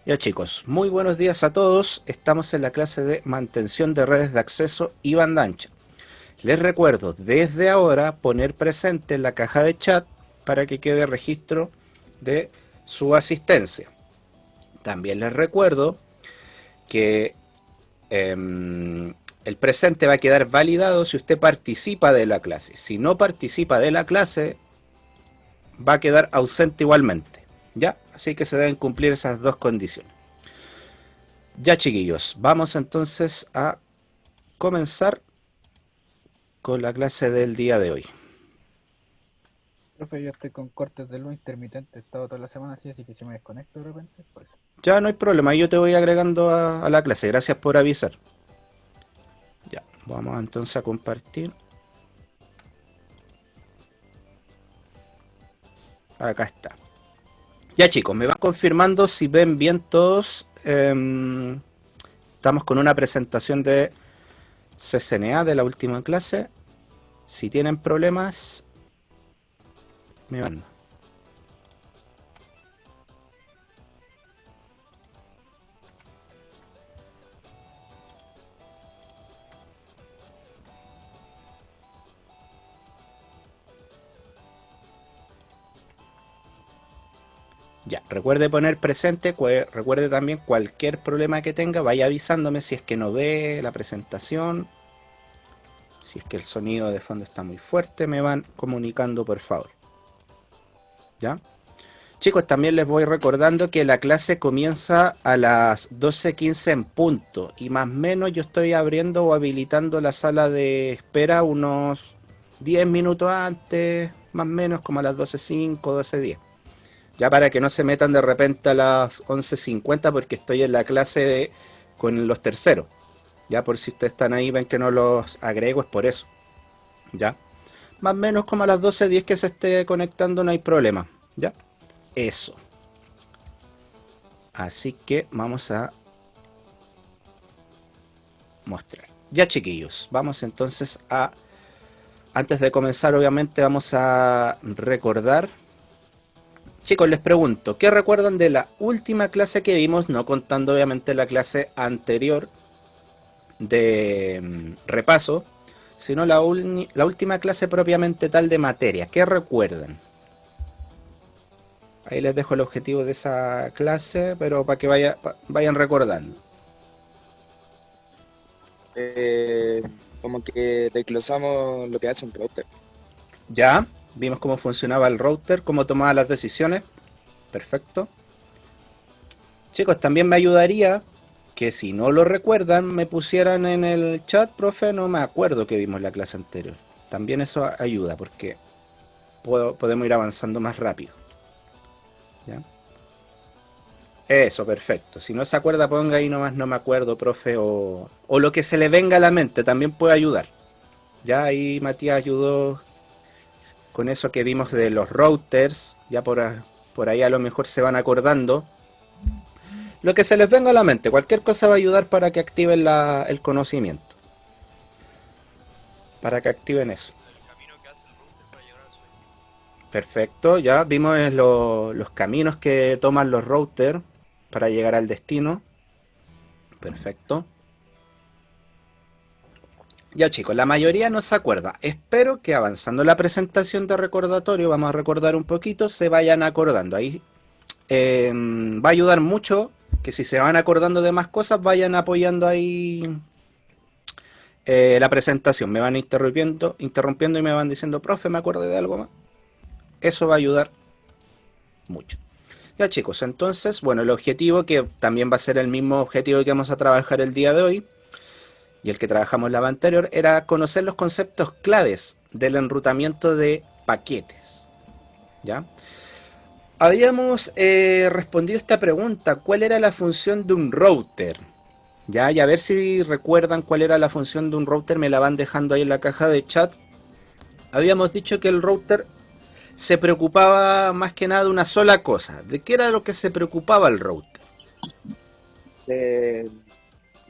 Ya chicos, muy buenos días a todos. Estamos en la clase de mantención de redes de acceso y banda ancha. Les recuerdo desde ahora poner presente en la caja de chat para que quede registro de su asistencia. También les recuerdo que el presente va a quedar validado si usted participa de la clase. Si no participa de la clase, va a quedar ausente igualmente. ¿Ya? Así que se deben cumplir esas dos condiciones. Ya chiquillos, vamos entonces a comenzar con la clase del día de hoy. Profe, yo estoy con cortes de luz intermitente, he estado toda la semana así que si me desconecto de repente, pues Ya no hay problema, yo te voy agregando a la clase, gracias por avisar. Ya, vamos entonces a compartir. Acá está. Ya chicos, me van confirmando si ven bien todos. Estamos con una presentación de CCNA de la última clase. Si tienen problemas, me van. Ya, recuerde poner presente, recuerde también cualquier problema que tenga, vaya avisándome si es que no ve la presentación, si es que el sonido de fondo está muy fuerte, me van comunicando por favor. ¿Ya? Chicos, también les voy recordando que la clase comienza a las 12:15 en punto y más o menos yo estoy abriendo o habilitando la sala de espera unos 10 minutos antes, más o menos como a las 12:05, 12:10. Ya para que no se metan de repente a las 11:50 porque estoy en la clase con los terceros. Ya por si ustedes están ahí ven que no los agrego es por eso. Ya. Más o menos como a las 12:10 que se esté conectando no hay problema. Ya. Eso. Así que vamos a mostrar. Ya chiquillos, vamos entonces a... Antes de comenzar obviamente vamos a recordar. Chicos, les pregunto, ¿qué recuerdan de la última clase que vimos? No contando obviamente la clase anterior de repaso, sino la última clase propiamente tal de materia. ¿Qué recuerdan? Ahí les dejo el objetivo de esa clase, pero para que vayan recordando. eh, Como que desglosamos lo que hace un router. Ya, vimos cómo funcionaba el router, cómo tomaba las decisiones. Perfecto. Chicos, también me ayudaría que si no lo recuerdan, me pusieran en el chat, profe, no me acuerdo que vimos la clase anterior. También eso ayuda porque podemos ir avanzando más rápido. ¿Ya? Eso, perfecto. Si no se acuerda, ponga ahí nomás no me acuerdo, profe, o lo que se le venga a la mente también puede ayudar. Ya ahí Matías ayudó con eso que vimos de los routers, ya por ahí a lo mejor se van acordando. Lo que se les venga a la mente, cualquier cosa va a ayudar para que activen el conocimiento, para que activen eso. Perfecto, ya vimos los caminos que toman los routers para llegar al destino. Perfecto. Ya chicos, la mayoría no se acuerda. Espero que avanzando la presentación de recordatorio, vamos a recordar un poquito, se vayan acordando. Ahí va a ayudar mucho que si se van acordando de más cosas, vayan apoyando ahí la presentación. Me van interrumpiendo y me van diciendo, profe, me acuerdo de algo más. Eso va a ayudar mucho. Ya chicos, entonces, bueno, el objetivo que también va a ser el mismo objetivo que vamos a trabajar el día de hoy y el que trabajamos la vez anterior era conocer los conceptos claves del enrutamiento de paquetes. ¿Ya? Habíamos respondido esta pregunta, ¿cuál era la función de un router? Ya, y a ver si recuerdan cuál era la función de un router, me la van dejando ahí en la caja de chat. Habíamos dicho que el router se preocupaba más que nada de una sola cosa. ¿De qué era lo que se preocupaba el router? De,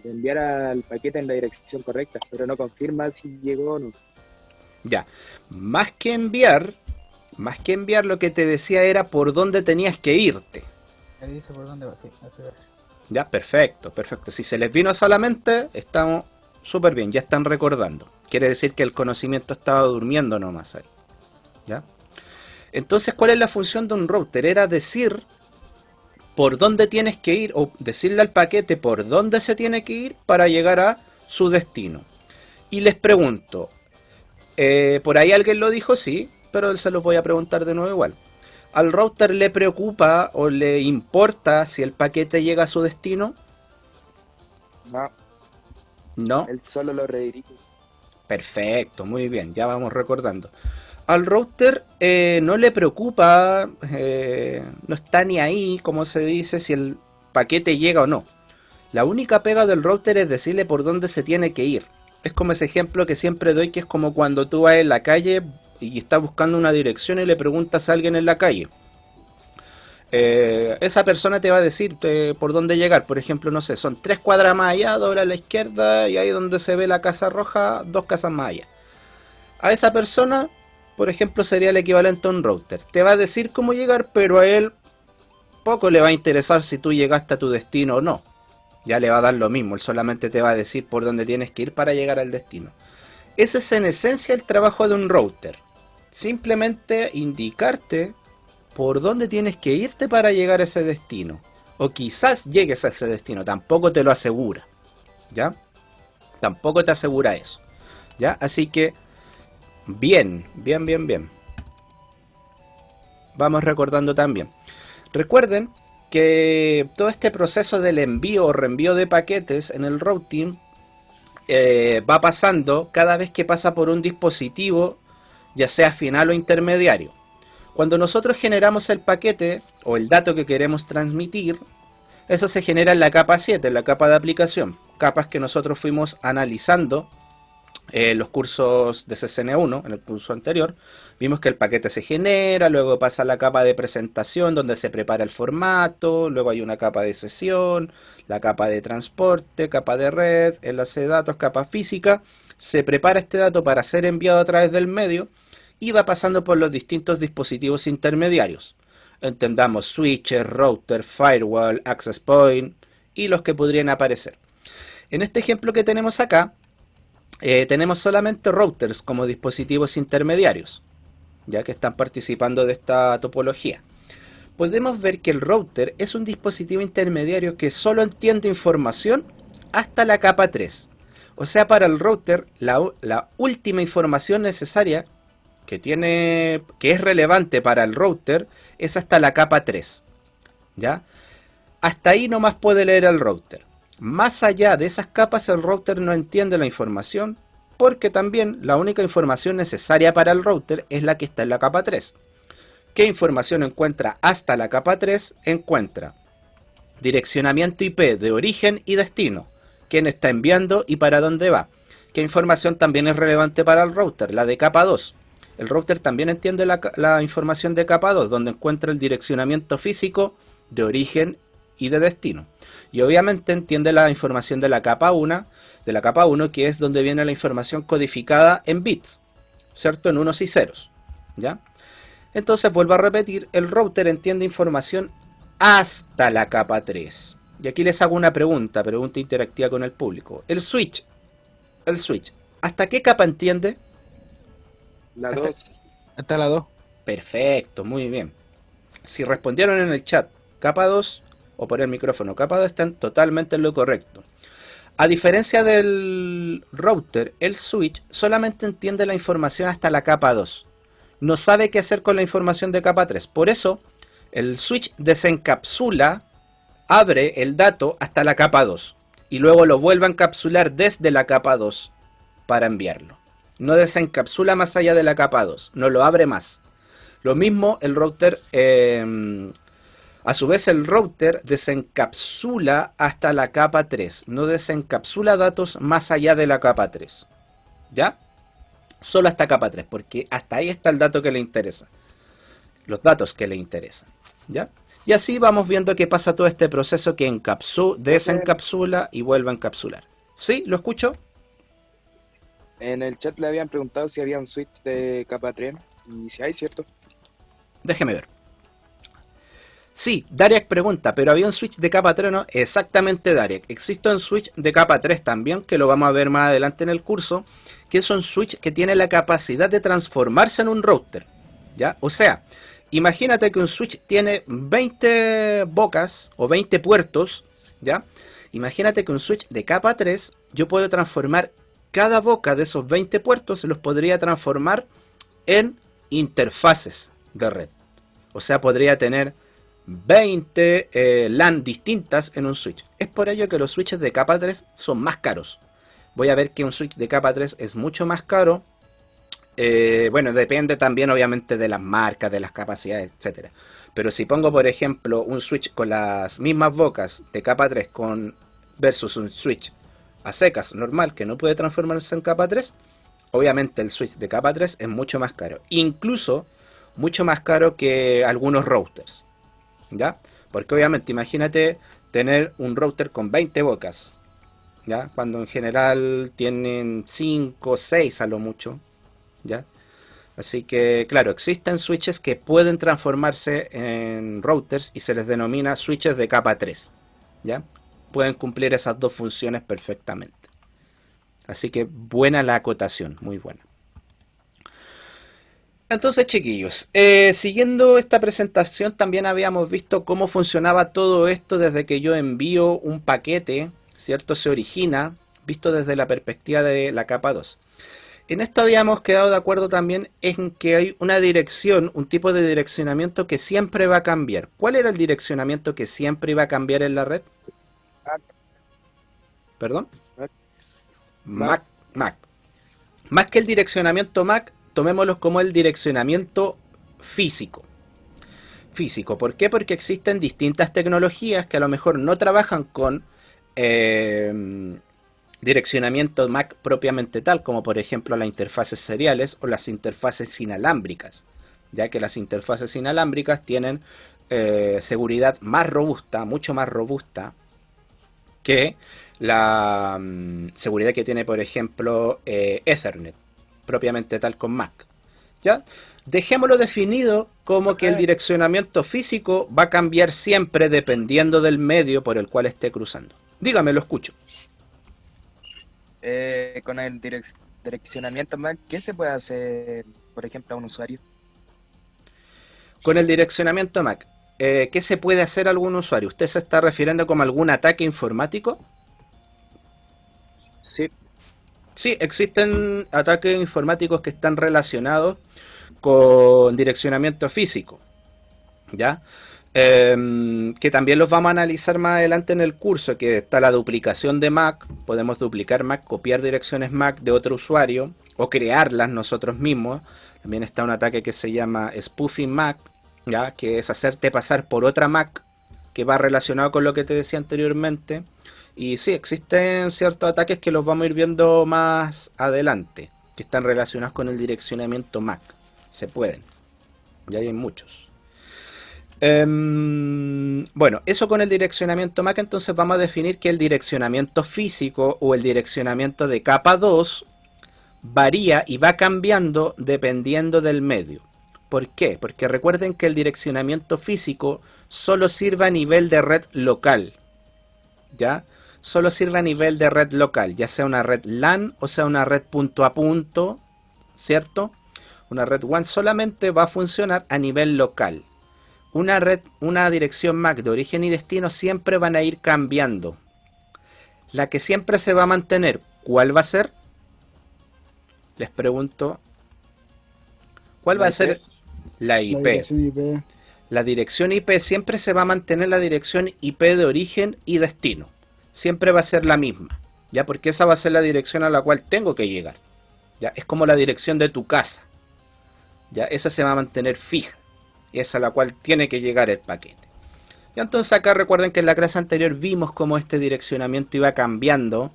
de enviar al paquete en la dirección correcta, pero no confirma si llegó o no. Ya, más que enviar, más que enviar lo que te decía era por dónde tenías que irte. Ahí dice por dónde va, sí, eso es. Ya, perfecto, perfecto. Si se les vino solamente, estamos súper bien, ya están recordando. Quiere decir que el conocimiento estaba durmiendo nomás ahí. ¿Ya? Entonces, ¿cuál es la función de un router? Era decir por dónde tienes que ir o decirle al paquete por dónde se tiene que ir para llegar a su destino. Y les pregunto, por ahí alguien lo dijo, sí, pero se los voy a preguntar de nuevo igual. ¿Al router le preocupa o le importa si el paquete llega a su destino? No, No. él solo lo redirige. Perfecto, muy bien, ya vamos recordando. Al router no le preocupa, no está ni ahí, como se dice, si el paquete llega o no. La única pega del router es decirle por dónde se tiene que ir. Es como ese ejemplo que siempre doy, que es como cuando tú vas en la calle y estás buscando una dirección y le preguntas a alguien en la calle. Esa persona te va a decir por dónde llegar. Por ejemplo, no sé, son 3 cuadras más allá, dobla a la izquierda y ahí donde se ve la casa roja, 2 casas más allá. A esa persona, por ejemplo, sería el equivalente a un router. Te va a decir cómo llegar, pero a él poco le va a interesar si tú llegaste a tu destino o no. Ya le va a dar lo mismo, él solamente te va a decir por dónde tienes que ir para llegar al destino. Ese es en esencia el trabajo de un router. Simplemente indicarte por dónde tienes que irte para llegar a ese destino. O quizás llegues a ese destino, tampoco te lo asegura. ¿Ya? Tampoco te asegura eso. ¿Ya? Así que, bien, bien, bien, bien. Vamos recordando también. Recuerden que todo este proceso del envío o reenvío de paquetes en el routing va pasando cada vez que pasa por un dispositivo, ya sea final o intermediario. Cuando nosotros generamos el paquete o el dato que queremos transmitir, eso se genera en la capa 7, en la capa de aplicación. Capas que nosotros fuimos analizando en los cursos de CCN1, en el curso anterior. Vimos que el paquete se genera, luego pasa a la capa de presentación donde se prepara el formato, luego hay una capa de sesión, la capa de transporte, capa de red, enlace de datos, capa física. Se prepara este dato para ser enviado a través del medio y va pasando por los distintos dispositivos intermediarios. Entendamos switches, router, firewall, access point y los que podrían aparecer. En este ejemplo que tenemos acá, tenemos solamente routers como dispositivos intermediarios, ya que están participando de esta topología. Podemos ver que el router es un dispositivo intermediario que solo entiende información hasta la capa 3. O sea, para el router, la última información necesaria que es relevante para el router es hasta la capa 3. ¿Ya? Hasta ahí nomás puede leer el router. Más allá de esas capas, el router no entiende la información, porque también la única información necesaria para el router es la que está en la capa 3. ¿Qué información encuentra hasta la capa 3? Encuentra direccionamiento IP de origen y destino, quién está enviando y para dónde va. ¿Qué información también es relevante para el router? La de capa 2. El router también entiende la información de capa 2, donde encuentra el direccionamiento físico de origen y de destino. Y obviamente entiende la información de la capa 1, que es donde viene la información codificada en bits, ¿cierto? En unos y ceros, ¿ya? Entonces vuelvo a repetir, el router entiende información hasta la capa 3. Y aquí les hago una pregunta interactiva con el público. El switch, ¿hasta qué capa entiende? La 2. Hasta la 2. Perfecto, muy bien. Si respondieron en el chat capa 2 o por el micrófono capa 2, están totalmente en lo correcto. A diferencia del router, el switch solamente entiende la información hasta la capa 2. No sabe qué hacer con la información de capa 3. Por eso, el switch desencapsula, abre el dato hasta la capa 2 y luego lo vuelve a encapsular desde la capa 2 para enviarlo. No desencapsula más allá de la capa 2, no lo abre más. Lo mismo el router, a su vez el router desencapsula hasta la capa 3, no desencapsula datos más allá de la capa 3. ¿Ya? Solo hasta capa 3, porque hasta ahí está el dato que le interesa. Los datos que le interesan. ¿Ya? Y así vamos viendo que pasa todo este proceso que desencapsula y vuelve a encapsular. ¿Sí? ¿Lo escucho? En el chat le habían preguntado si había un switch de capa 3 y si hay, ¿cierto? Déjeme ver. Sí, Dariak pregunta, pero había un switch de capa 3, ¿no? Exactamente, Dariak. Existe un switch de capa 3 también, que lo vamos a ver más adelante en el curso, que es un switch que tiene la capacidad de transformarse en un router, ¿ya? O sea, imagínate que un switch tiene 20 bocas o 20 puertos, ¿ya? Imagínate que un switch de capa 3, yo puedo transformar cada boca de esos 20 puertos, los podría transformar en interfaces de red. O sea, podría tener 20 LAN distintas en un switch. Es por ello que los switches de capa 3 son más caros. Voy a ver que un switch de capa 3 es mucho más caro. Bueno, depende también obviamente de las marcas, de las capacidades, etcétera. Pero si pongo, por ejemplo, un switch con las mismas bocas de capa 3 versus un switch a secas normal que no puede transformarse en capa 3, obviamente el switch de capa 3 es mucho más caro. Incluso mucho más caro que algunos routers, ¿ya? Porque obviamente imagínate tener un router con 20 bocas, ¿ya? Cuando en general tienen 5 o 6 a lo mucho, ¿ya? Así que, claro, existen switches que pueden transformarse en routers y se les denomina switches de capa 3, ¿ya? Pueden cumplir esas dos funciones perfectamente. Así que buena la acotación, muy buena. Entonces, chiquillos, siguiendo esta presentación, también habíamos visto cómo funcionaba todo esto desde que yo envío un paquete, ¿cierto? Se origina, visto desde la perspectiva de la capa 2. En esto habíamos quedado de acuerdo también en que hay una dirección, un tipo de direccionamiento que siempre va a cambiar. ¿Cuál era el direccionamiento que siempre iba a cambiar en la red? ¿Perdón? Mac. Mac. Más que el direccionamiento Mac, tomémoslo como el direccionamiento físico. Físico, ¿por qué? Porque existen distintas tecnologías que a lo mejor no trabajan con direccionamiento Mac propiamente tal, como por ejemplo las interfaces seriales o las interfaces inalámbricas, ya que las interfaces inalámbricas tienen seguridad más robusta, mucho más robusta que la seguridad que tiene por ejemplo Ethernet, propiamente tal con Mac, ¿ya? Dejémoslo definido como que el direccionamiento físico va a cambiar siempre dependiendo del medio por el cual esté cruzando. Dígame, lo escucho. Con el direccionamiento Mac, ¿qué se puede hacer, por ejemplo, a un usuario? Con el direccionamiento Mac, ¿qué se puede hacer a algún usuario? ¿Usted se está refiriendo como algún ataque informático? Sí, Sí, existen ataques informáticos que están relacionados con direccionamiento físico, ¿ya? Que también los vamos a analizar más adelante en el curso, que está la duplicación de Mac. Podemos duplicar Mac, copiar direcciones Mac de otro usuario o crearlas nosotros mismos. También está un ataque que se llama Spoofing Mac, ¿ya? Que es hacerte pasar por otra Mac, que va relacionado con lo que te decía anteriormente. Y sí, existen ciertos ataques que los vamos a ir viendo más adelante, que están relacionados con el direccionamiento Mac. Se pueden, ya hay muchos. Bueno, eso con el direccionamiento Mac. Entonces vamos a definir que el direccionamiento físico o el direccionamiento de capa 2 varía y va cambiando dependiendo del medio. ¿Por qué? Porque recuerden que el direccionamiento físico solo sirve a nivel de red local, ¿ya? Solo sirve a nivel de red local, ya sea una red LAN o sea una red punto a punto, ¿cierto? Una red WAN solamente va a funcionar a nivel local. Una dirección MAC de origen y destino siempre van a ir cambiando. La que siempre se va a mantener, ¿cuál va a ser? Les pregunto, ¿cuál va a ser? La La IP. dirección IP. La dirección IP siempre se va a mantener la dirección IP de origen y destino. Siempre va a ser la misma, ¿ya? Porque esa va a ser la dirección a la cual tengo que llegar, ¿ya? Es como la dirección de tu casa, ¿ya? Esa se va a mantener fija. Y es a la cual tiene que llegar el paquete. Y entonces acá recuerden que en la clase anterior vimos cómo este direccionamiento iba cambiando,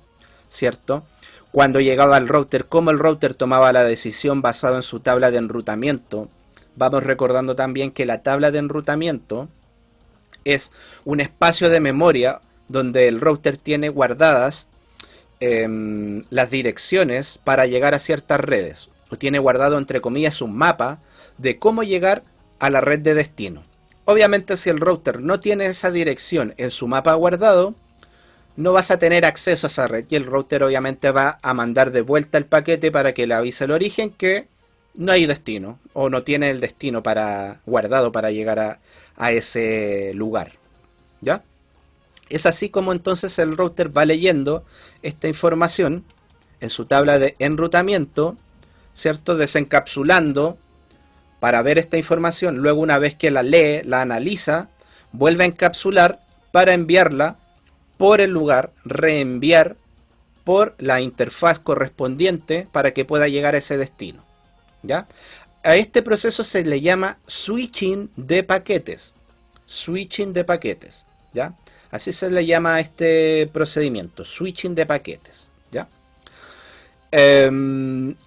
¿cierto? Cuando llegaba al router, cómo el router tomaba la decisión basado en su tabla de enrutamiento. Vamos recordando también que la tabla de enrutamiento es un espacio de memoria donde el router tiene guardadas las direcciones para llegar a ciertas redes. O tiene guardado entre comillas un mapa de cómo llegar a la red de destino. Obviamente si el router no tiene esa dirección en su mapa guardado, no vas a tener acceso a esa red y el router obviamente va a mandar de vuelta el paquete para que le avise el origen que no hay destino o no tiene el destino guardado para llegar a ese lugar. ¿Ya? Es así como entonces el router va leyendo esta información en su tabla de enrutamiento, ¿cierto? Desencapsulando para ver esta información. Luego, una vez que la lee, la analiza, vuelve a encapsular para enviarla por el lugar, reenviar por la interfaz correspondiente para que pueda llegar a ese destino. ¿Ya? A este proceso se le llama switching de paquetes. Switching de paquetes. ¿Ya? Así se le llama a este procedimiento, switching de paquetes. ¿Ya?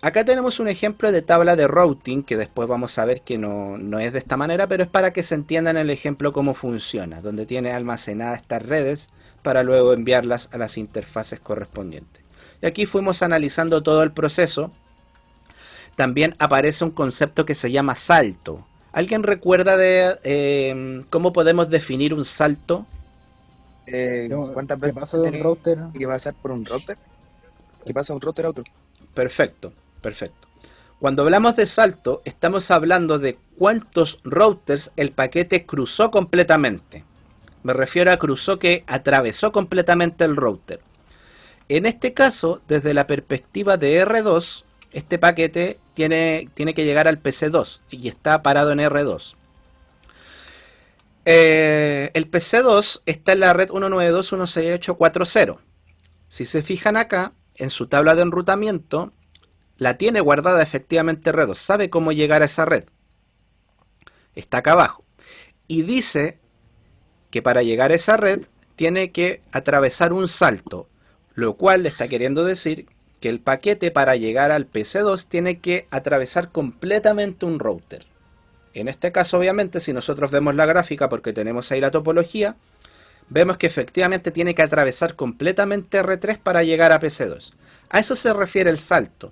Acá tenemos un ejemplo de tabla de routing que después vamos a ver que no es de esta manera, pero es para que se entienda en el ejemplo cómo funciona, donde tiene almacenadas estas redes para luego enviarlas a las interfaces correspondientes. Y aquí fuimos analizando todo el proceso. También aparece un concepto que se llama salto. ¿Alguien recuerda de cómo podemos definir un salto? ¿Cuántas ¿Qué veces pasa de un tenés router? que pasar por un router? ¿Qué pasa de un router a otro? Perfecto, perfecto. Cuando hablamos de salto, estamos hablando de cuántos routers el paquete cruzó completamente. Me refiero a cruzó que atravesó completamente el router. En este caso, desde la perspectiva de R2, este paquete tiene que llegar al PC2 y está parado en R2. El PC2 está en la red 192.168.4.0. Si se fijan acá, en su tabla de enrutamiento, la tiene guardada efectivamente R2. Sabe cómo llegar a esa red. Está acá abajo. Y dice que para llegar a esa red tiene que atravesar un salto, lo cual le está queriendo decir que el paquete para llegar al PC2 tiene que atravesar completamente un router. En este caso, obviamente, si nosotros vemos la gráfica, porque tenemos ahí la topología, vemos que efectivamente tiene que atravesar completamente R3 para llegar a PC2. A eso se refiere el salto.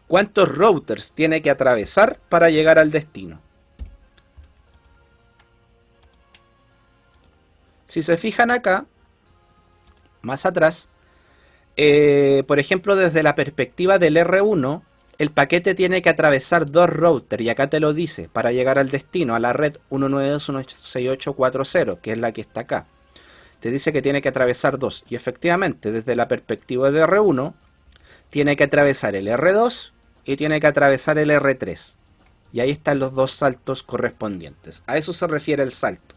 ¿Cuántos routers tiene que atravesar para llegar al destino? Si se fijan acá, más atrás, por ejemplo, desde la perspectiva del R1, el paquete tiene que atravesar dos routers, y acá te lo dice, para llegar al destino, a la red 192.168.4.0, que es la que está acá. Te dice que tiene que atravesar dos, y efectivamente, desde la perspectiva de R1, tiene que atravesar el R2 y tiene que atravesar el R3. Y ahí están los dos saltos correspondientes. A eso se refiere el salto.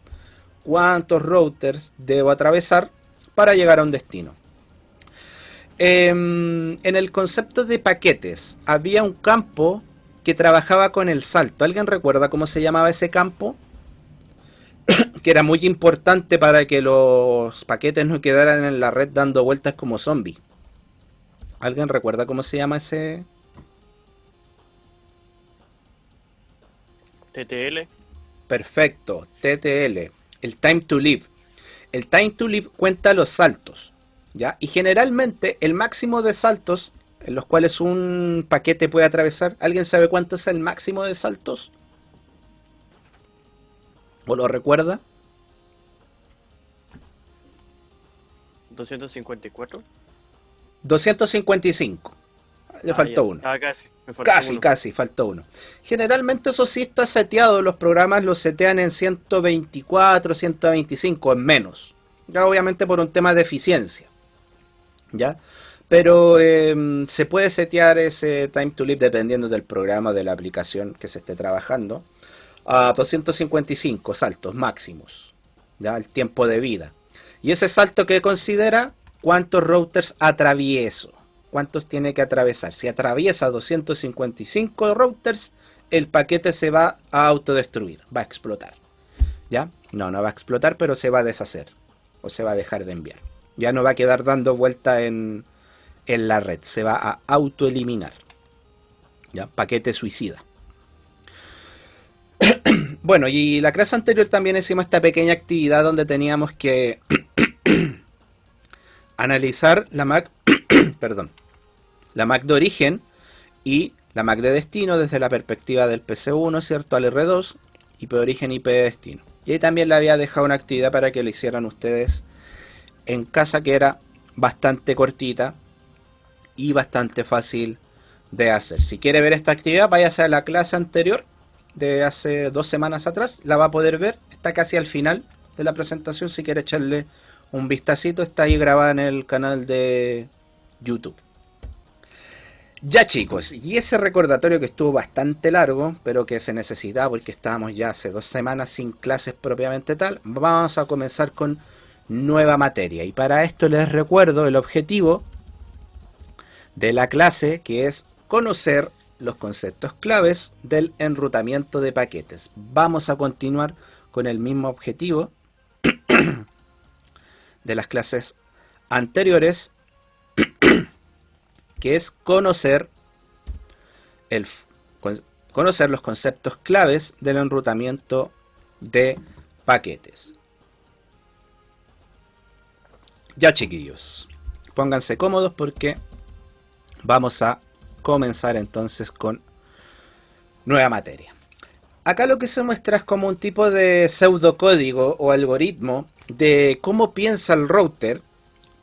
¿Cuántos routers debo atravesar para llegar a un destino? En el concepto de paquetes había un campo que trabajaba con el salto. ¿Alguien recuerda cómo se llamaba ese campo? Que era muy importante para que los paquetes no quedaran en la red dando vueltas como zombies. ¿Alguien recuerda cómo se llama ese? TTL. Perfecto, TTL, el time to live. El time to live cuenta los saltos, ¿ya? Y generalmente el máximo de saltos en los cuales un paquete puede atravesar, ¿alguien sabe cuánto es el máximo de saltos? ¿O lo recuerda? 254. 255. Le faltó uno. Casi, me faltó uno. Casi, faltó uno. Generalmente eso sí está seteado, los programas lo setean en 124, 125, en menos. Ya obviamente por un tema de eficiencia. ¿Ya? Pero se puede setear ese time to live dependiendo del programa, de la aplicación que se esté trabajando, a 255 saltos máximos. ¿Ya? El tiempo de vida. Y ese salto que considera, ¿cuántos routers atravieso? ¿Cuántos tiene que atravesar? Si atraviesa 255 routers, el paquete se va a autodestruir, va a explotar. ¿Ya? No va a explotar, pero se va a deshacer. O se va a dejar de enviar. Ya no va a quedar dando vuelta en la red. Se va a autoeliminar. ¿Ya? Paquete suicida. Bueno, y la clase anterior también hicimos esta pequeña actividad donde teníamos que analizar la MAC, perdón, la MAC de origen y la MAC de destino desde la perspectiva del PC1, ¿cierto? Al R2, IP de origen y IP de destino. Y ahí también le había dejado una actividad para que lo hicieran ustedes en casa, que era bastante cortita y bastante fácil de hacer. Si quiere ver esta actividad, váyase a la clase anterior de hace 2 semanas atrás, la va a poder ver, está casi al final de la presentación. Si quiere echarle un vistacito, está ahí grabada en el canal de YouTube. Ya chicos, y ese recordatorio que estuvo bastante largo, pero que se necesitaba porque estábamos ya hace 2 semanas sin clases propiamente tal, vamos a comenzar con nueva materia. Y para esto les recuerdo el objetivo de la clase, que es conocer los conceptos claves del enrutamiento de paquetes. Vamos a continuar con el mismo objetivo de las clases anteriores, que es conocer los conceptos claves del enrutamiento de paquetes. Ya chiquillos, pónganse cómodos porque vamos a comenzar entonces con nueva materia. Acá lo que se muestra es como un tipo de pseudocódigo o algoritmo de cómo piensa el router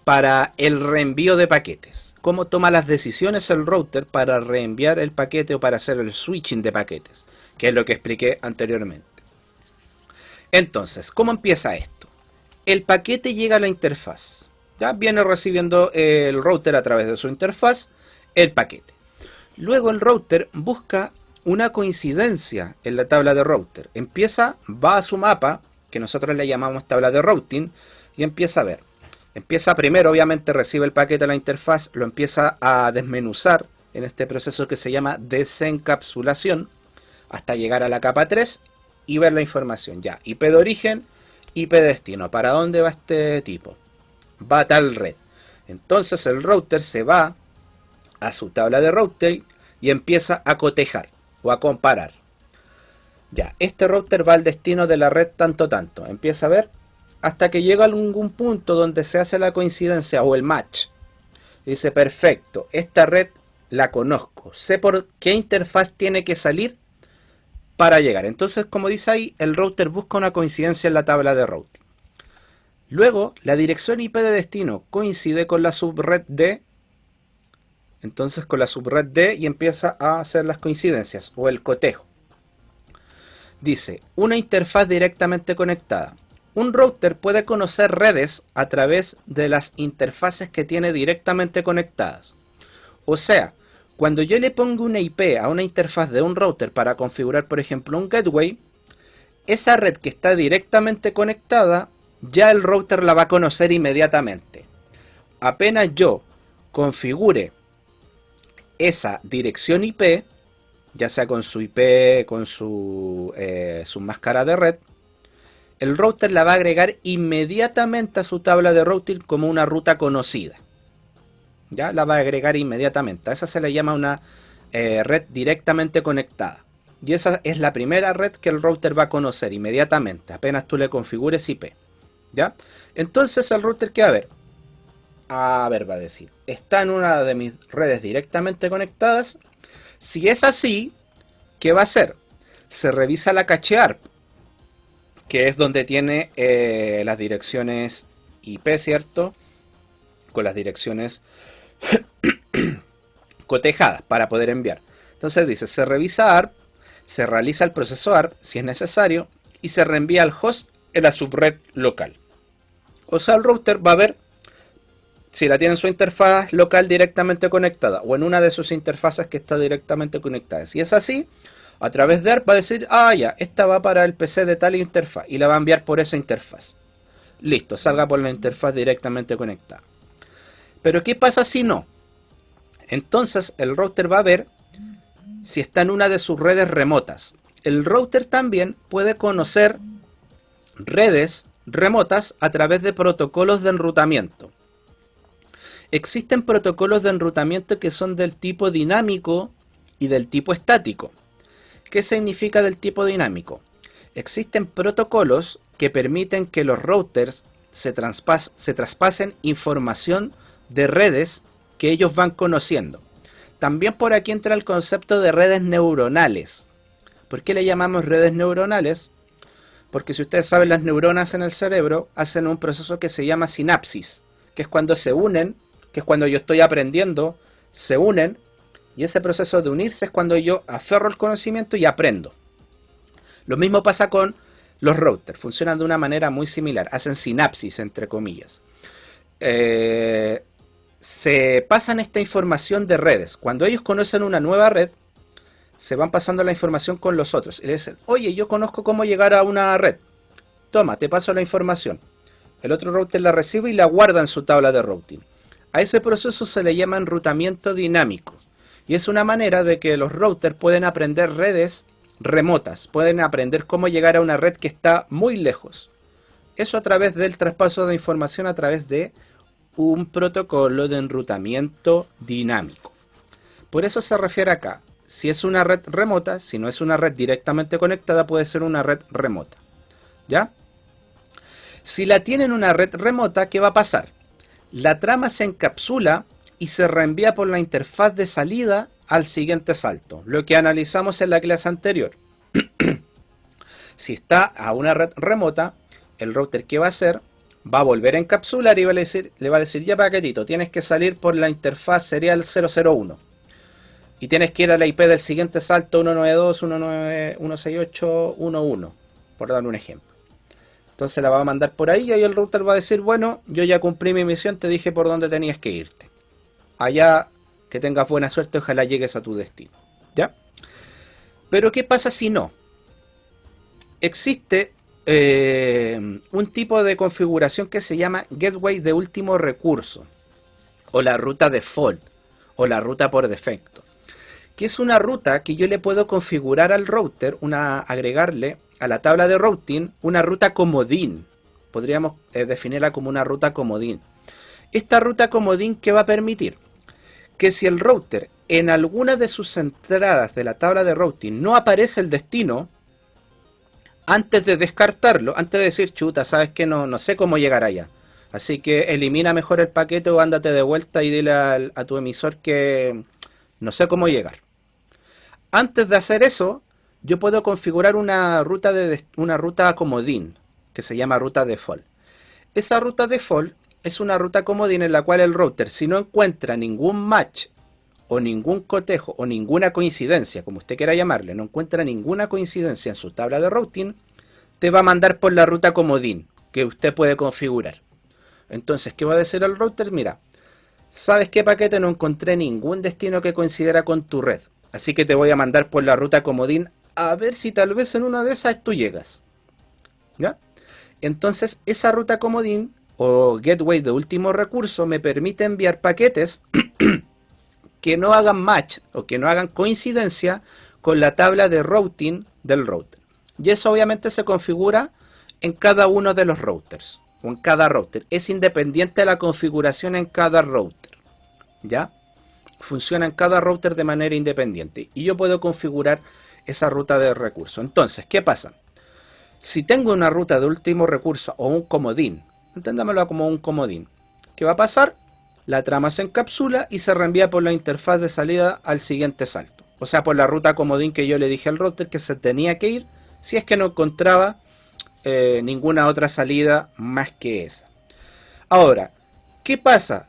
para el reenvío de paquetes. Cómo toma las decisiones el router para reenviar el paquete o para hacer el switching de paquetes, que es lo que expliqué anteriormente. Entonces, ¿cómo empieza esto? El paquete llega a la interfaz. Ya viene recibiendo el router a través de su interfaz el paquete. Luego el router busca una coincidencia en la tabla de router. Va a su mapa, que nosotros le llamamos tabla de routing, y empieza a ver. Empieza primero, obviamente recibe el paquete a la interfaz, lo empieza a desmenuzar en este proceso que se llama desencapsulación, hasta llegar a la capa 3 y ver la información. Ya, IP de origen, IP de destino. ¿Para dónde va este tipo? Va a tal red. Entonces el router se va a su tabla de routing y empieza a cotejar o a comparar. Ya, este router va al destino de la red tanto. Empieza a ver hasta que llega a algún punto donde se hace la coincidencia o el match. Dice, perfecto, esta red la conozco, sé por qué interfaz tiene que salir para llegar. Entonces, como dice ahí, el router busca una coincidencia en la tabla de routing. Luego, la dirección IP de destino coincide con la subred D. Entonces, con la subred D y empieza a hacer las coincidencias o el cotejo. Dice, una interfaz directamente conectada. Un router puede conocer redes a través de las interfaces que tiene directamente conectadas. O sea, cuando yo le pongo una IP a una interfaz de un router para configurar, por ejemplo, un gateway, esa red que está directamente conectada, ya el router la va a conocer inmediatamente. Apenas yo configure esa dirección IP, ya sea con su IP, con su máscara de red, el router la va a agregar inmediatamente a su tabla de routing como una ruta conocida. Ya la va a agregar inmediatamente. A esa se le llama una red directamente conectada. Y esa es la primera red que el router va a conocer inmediatamente, apenas tú le configures IP. ¿Ya? Entonces el router, ¿qué va a ver? Va a decir, está en una de mis redes directamente conectadas. Si es así, ¿qué va a hacer? Se revisa la caché ARP, que es donde tiene las direcciones IP, ¿cierto? Con las direcciones cotejadas para poder enviar. Entonces dice, se revisa ARP, se realiza el proceso ARP si es necesario y se reenvía al host en la subred local. O sea, el router va a ver si la tiene en su interfaz local directamente conectada o en una de sus interfaces que está directamente conectada. Si es así, a través de ARP va a decir, ya, esta va para el PC de tal interfaz y la va a enviar por esa interfaz. Listo, salga por la interfaz directamente conectada. Pero ¿qué pasa si no? Entonces el router va a ver si está en una de sus redes remotas. El router también puede conocer redes remotas a través de protocolos de enrutamiento. Existen protocolos de enrutamiento que son del tipo dinámico y del tipo estático. ¿Qué significa del tipo dinámico? Existen protocolos que permiten que los routers se traspasen información de redes que ellos van conociendo. También por aquí entra el concepto de redes neuronales. ¿Por qué le llamamos redes neuronales? Porque si ustedes saben, las neuronas en el cerebro hacen un proceso que se llama sinapsis, que es cuando se unen, que es cuando yo estoy aprendiendo, se unen, y ese proceso de unirse es cuando yo aferro el conocimiento y aprendo. Lo mismo pasa con los routers, funcionan de una manera muy similar, hacen sinapsis, entre comillas. Se pasan esta información de redes. Cuando ellos conocen una nueva red, se van pasando la información con los otros. Y le dicen, oye, yo conozco cómo llegar a una red. Toma, te paso la información. El otro router la recibe y la guarda en su tabla de routing. A ese proceso se le llama enrutamiento dinámico. Y es una manera de que los routers pueden aprender redes remotas. Pueden aprender cómo llegar a una red que está muy lejos. Eso a través del traspaso de información a través de un protocolo de enrutamiento dinámico. Por eso se refiere acá. Si es una red remota, si no es una red directamente conectada, puede ser una red remota. ¿Ya? Si la tienen una red remota, ¿qué va a pasar? La trama se encapsula y se reenvía por la interfaz de salida al siguiente salto. Lo que analizamos en la clase anterior. Si está a una red remota, el router, ¿qué va a hacer? Va a volver a encapsular y le va a decir, ya paquetito, tienes que salir por la interfaz serial 001. Y tienes que ir a la IP del siguiente salto 192.168.1.1, por dar un ejemplo. Entonces la va a mandar por ahí y ahí el router va a decir, bueno, yo ya cumplí mi misión, te dije por dónde tenías que irte. Allá, que tengas buena suerte, ojalá llegues a tu destino. ¿Ya? Pero ¿qué pasa si no? Existe un tipo de configuración que se llama Gateway de último recurso, o la ruta default, o la ruta por defecto, que es una ruta que yo le puedo configurar al router, agregarle a la tabla de routing una ruta comodín. Podríamos definirla como una ruta comodín. Esta ruta comodín, ¿qué va a permitir? Que si el router en alguna de sus entradas de la tabla de routing no aparece el destino, antes de descartarlo, antes de decir, chuta, sabes que no sé cómo llegar allá, así que elimina mejor el paquete o ándate de vuelta y dile a tu emisor que no sé cómo llegar. Antes de hacer eso, yo puedo configurar una ruta comodín, que se llama ruta default. Esa ruta default es una ruta comodín en la cual el router, si no encuentra ningún match, o ningún cotejo, o ninguna coincidencia, como usted quiera llamarle, no encuentra ninguna coincidencia en su tabla de routing, te va a mandar por la ruta comodín, que usted puede configurar. Entonces, ¿qué va a decir el router? Mira, ¿sabes qué paquete? No encontré ningún destino que coincidiera con tu red, así que te voy a mandar por la ruta comodín, a ver si tal vez en una de esas tú llegas. ¿Ya? Entonces, esa ruta comodín, o gateway de último recurso, me permite enviar paquetes que no hagan match o que no hagan coincidencia con la tabla de routing del router. Y eso obviamente se configura en cada uno de los routers o en cada router. Es independiente de la configuración en cada router. ¿Ya? Funciona en cada router de manera independiente. Y yo puedo configurar esa ruta de recurso. Entonces, ¿qué pasa? Si tengo una ruta de último recurso o un comodín, entendámoslo como un comodín, ¿qué va a pasar? La trama se encapsula y se reenvía por la interfaz de salida al siguiente salto. O sea, por la ruta comodín que yo le dije al router que se tenía que ir si es que no encontraba ninguna otra salida más que esa. Ahora, ¿qué pasa?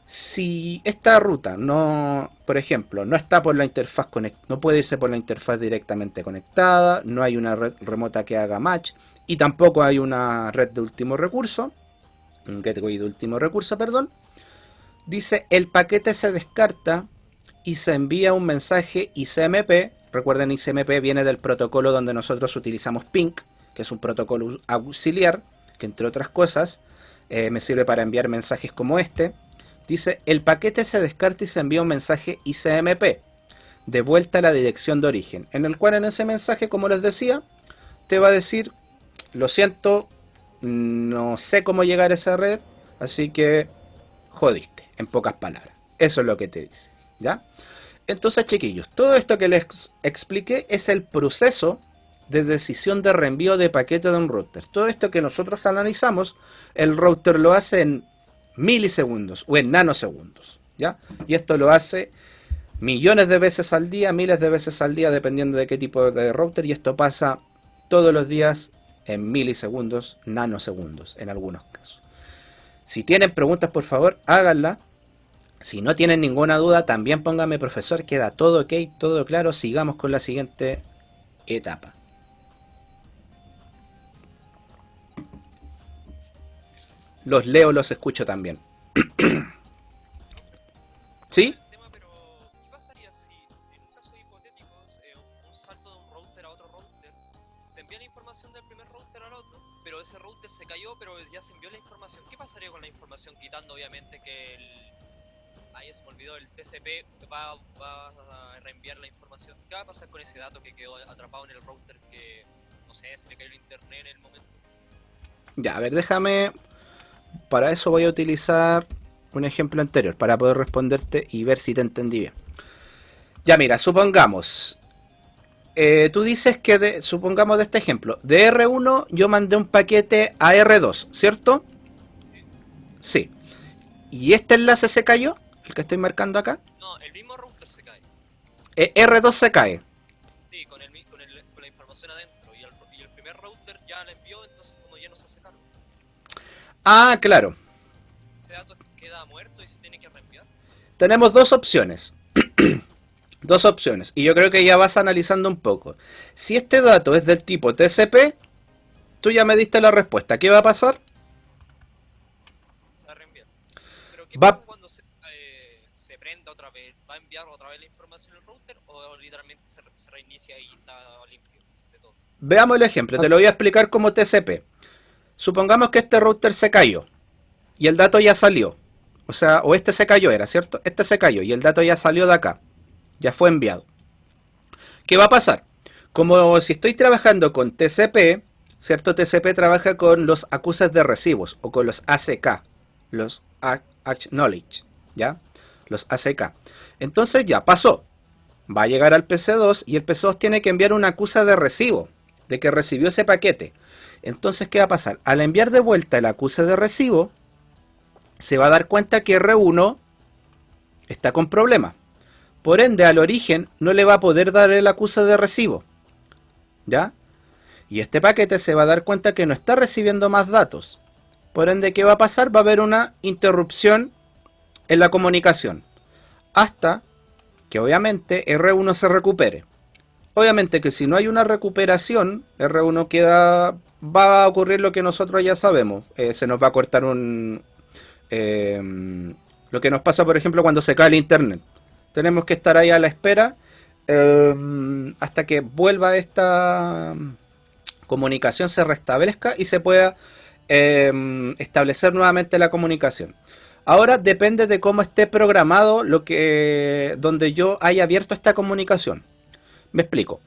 Si esta ruta no, por ejemplo, no está por la interfaz no puede irse por la interfaz directamente conectada, no hay una red remota que haga match y tampoco hay una red de último recurso, un gateway de último recurso, perdón. Dice, el paquete se descarta y se envía un mensaje ICMP. Recuerden, ICMP viene del protocolo donde nosotros utilizamos ping, que es un protocolo auxiliar, que entre otras cosas me sirve para enviar mensajes como este. Dice, el paquete se descarta y se envía un mensaje ICMP, de vuelta a la dirección de origen, en el cual en ese mensaje, como les decía, te va a decir, lo siento, no sé cómo llegar a esa red, así que jodiste, en pocas palabras. Eso es lo que te dice, ¿ya? Entonces, chiquillos, todo esto que les expliqué es el proceso de decisión de reenvío de paquete de un router. Todo esto que nosotros analizamos, el router lo hace en milisegundos o en nanosegundos, ¿ya? Y esto lo hace millones de veces al día, miles de veces al día, dependiendo de qué tipo de router, y esto pasa todos los días en milisegundos, nanosegundos, en algunos casos. Si tienen preguntas, por favor, háganlas. Si no tienen ninguna duda, también pónganme, profesor, queda todo ok, todo claro. Sigamos con la siguiente etapa. Los leo, los escucho también. ¿Sí? El tema, pero ¿qué pasaría si en un caso hipotético un salto de un router a otro router se envía la información del primer router al otro, pero ese router se cayó, pero ya se envió la información? ¿Qué pasaría con la información quitando obviamente que ahí se me olvidó, el TCP va a reenviar la información? ¿Qué va a pasar con ese dato que quedó atrapado en el router que, no sé, se le cayó el internet en el momento? Ya, a ver, déjame. Para eso voy a utilizar un ejemplo anterior para poder responderte y ver si te entendí bien. Ya, mira, supongamos. Tú dices que, supongamos de este ejemplo, de R1 yo mandé un paquete a R2, ¿cierto? Sí. ¿Y este enlace se cayó? El que estoy marcando acá. No, el mismo router se cae. R2 se cae. Sí, con la información adentro. Y el primer router ya la envió, entonces como ya no se hace cargo. Ah, claro. Ese dato queda muerto y se tiene que reenviar. Tenemos dos opciones. Dos opciones. Y yo creo que ya vas analizando un poco. Si este dato es del tipo TCP, tú ya me diste la respuesta. ¿Qué va a pasar? Se va a reenviar. Pero ¿qué Va- pasa cuando se prenda otra vez? ¿Va a enviar otra vez la información al router o literalmente se reinicia y está limpio de todo? Veamos el ejemplo. Te lo voy a explicar como TCP. Supongamos que este router se cayó y el dato ya salió. O sea, o este se cayó, era, ¿cierto? Este se cayó y el dato ya salió de acá. Ya fue enviado. ¿Qué va a pasar? Como si estoy trabajando con TCP, ¿cierto? TCP trabaja con los acuses de recibos o con los ACK, los Acknowledge, ¿ya? Los ACK. Entonces ya pasó. Va a llegar al PC2 y el PC2 tiene que enviar una acusa de recibo, de que recibió ese paquete. Entonces, ¿qué va a pasar? Al enviar de vuelta el acuse de recibo, se va a dar cuenta que R1 está con problemas. Por ende, al origen no le va a poder dar el acuse de recibo. ¿Ya? Y este paquete se va a dar cuenta que no está recibiendo más datos. Por ende, ¿qué va a pasar? Va a haber una interrupción en la comunicación. Hasta que obviamente R1 se recupere. Obviamente que si no hay una recuperación, R1 queda, va a ocurrir lo que nosotros ya sabemos. Se nos va a cortar lo que nos pasa, por ejemplo, cuando se cae el internet. Tenemos que estar ahí a la espera hasta que vuelva esta comunicación, se restablezca y se pueda establecer nuevamente la comunicación. Ahora depende de cómo esté programado donde yo haya abierto esta comunicación. Me explico.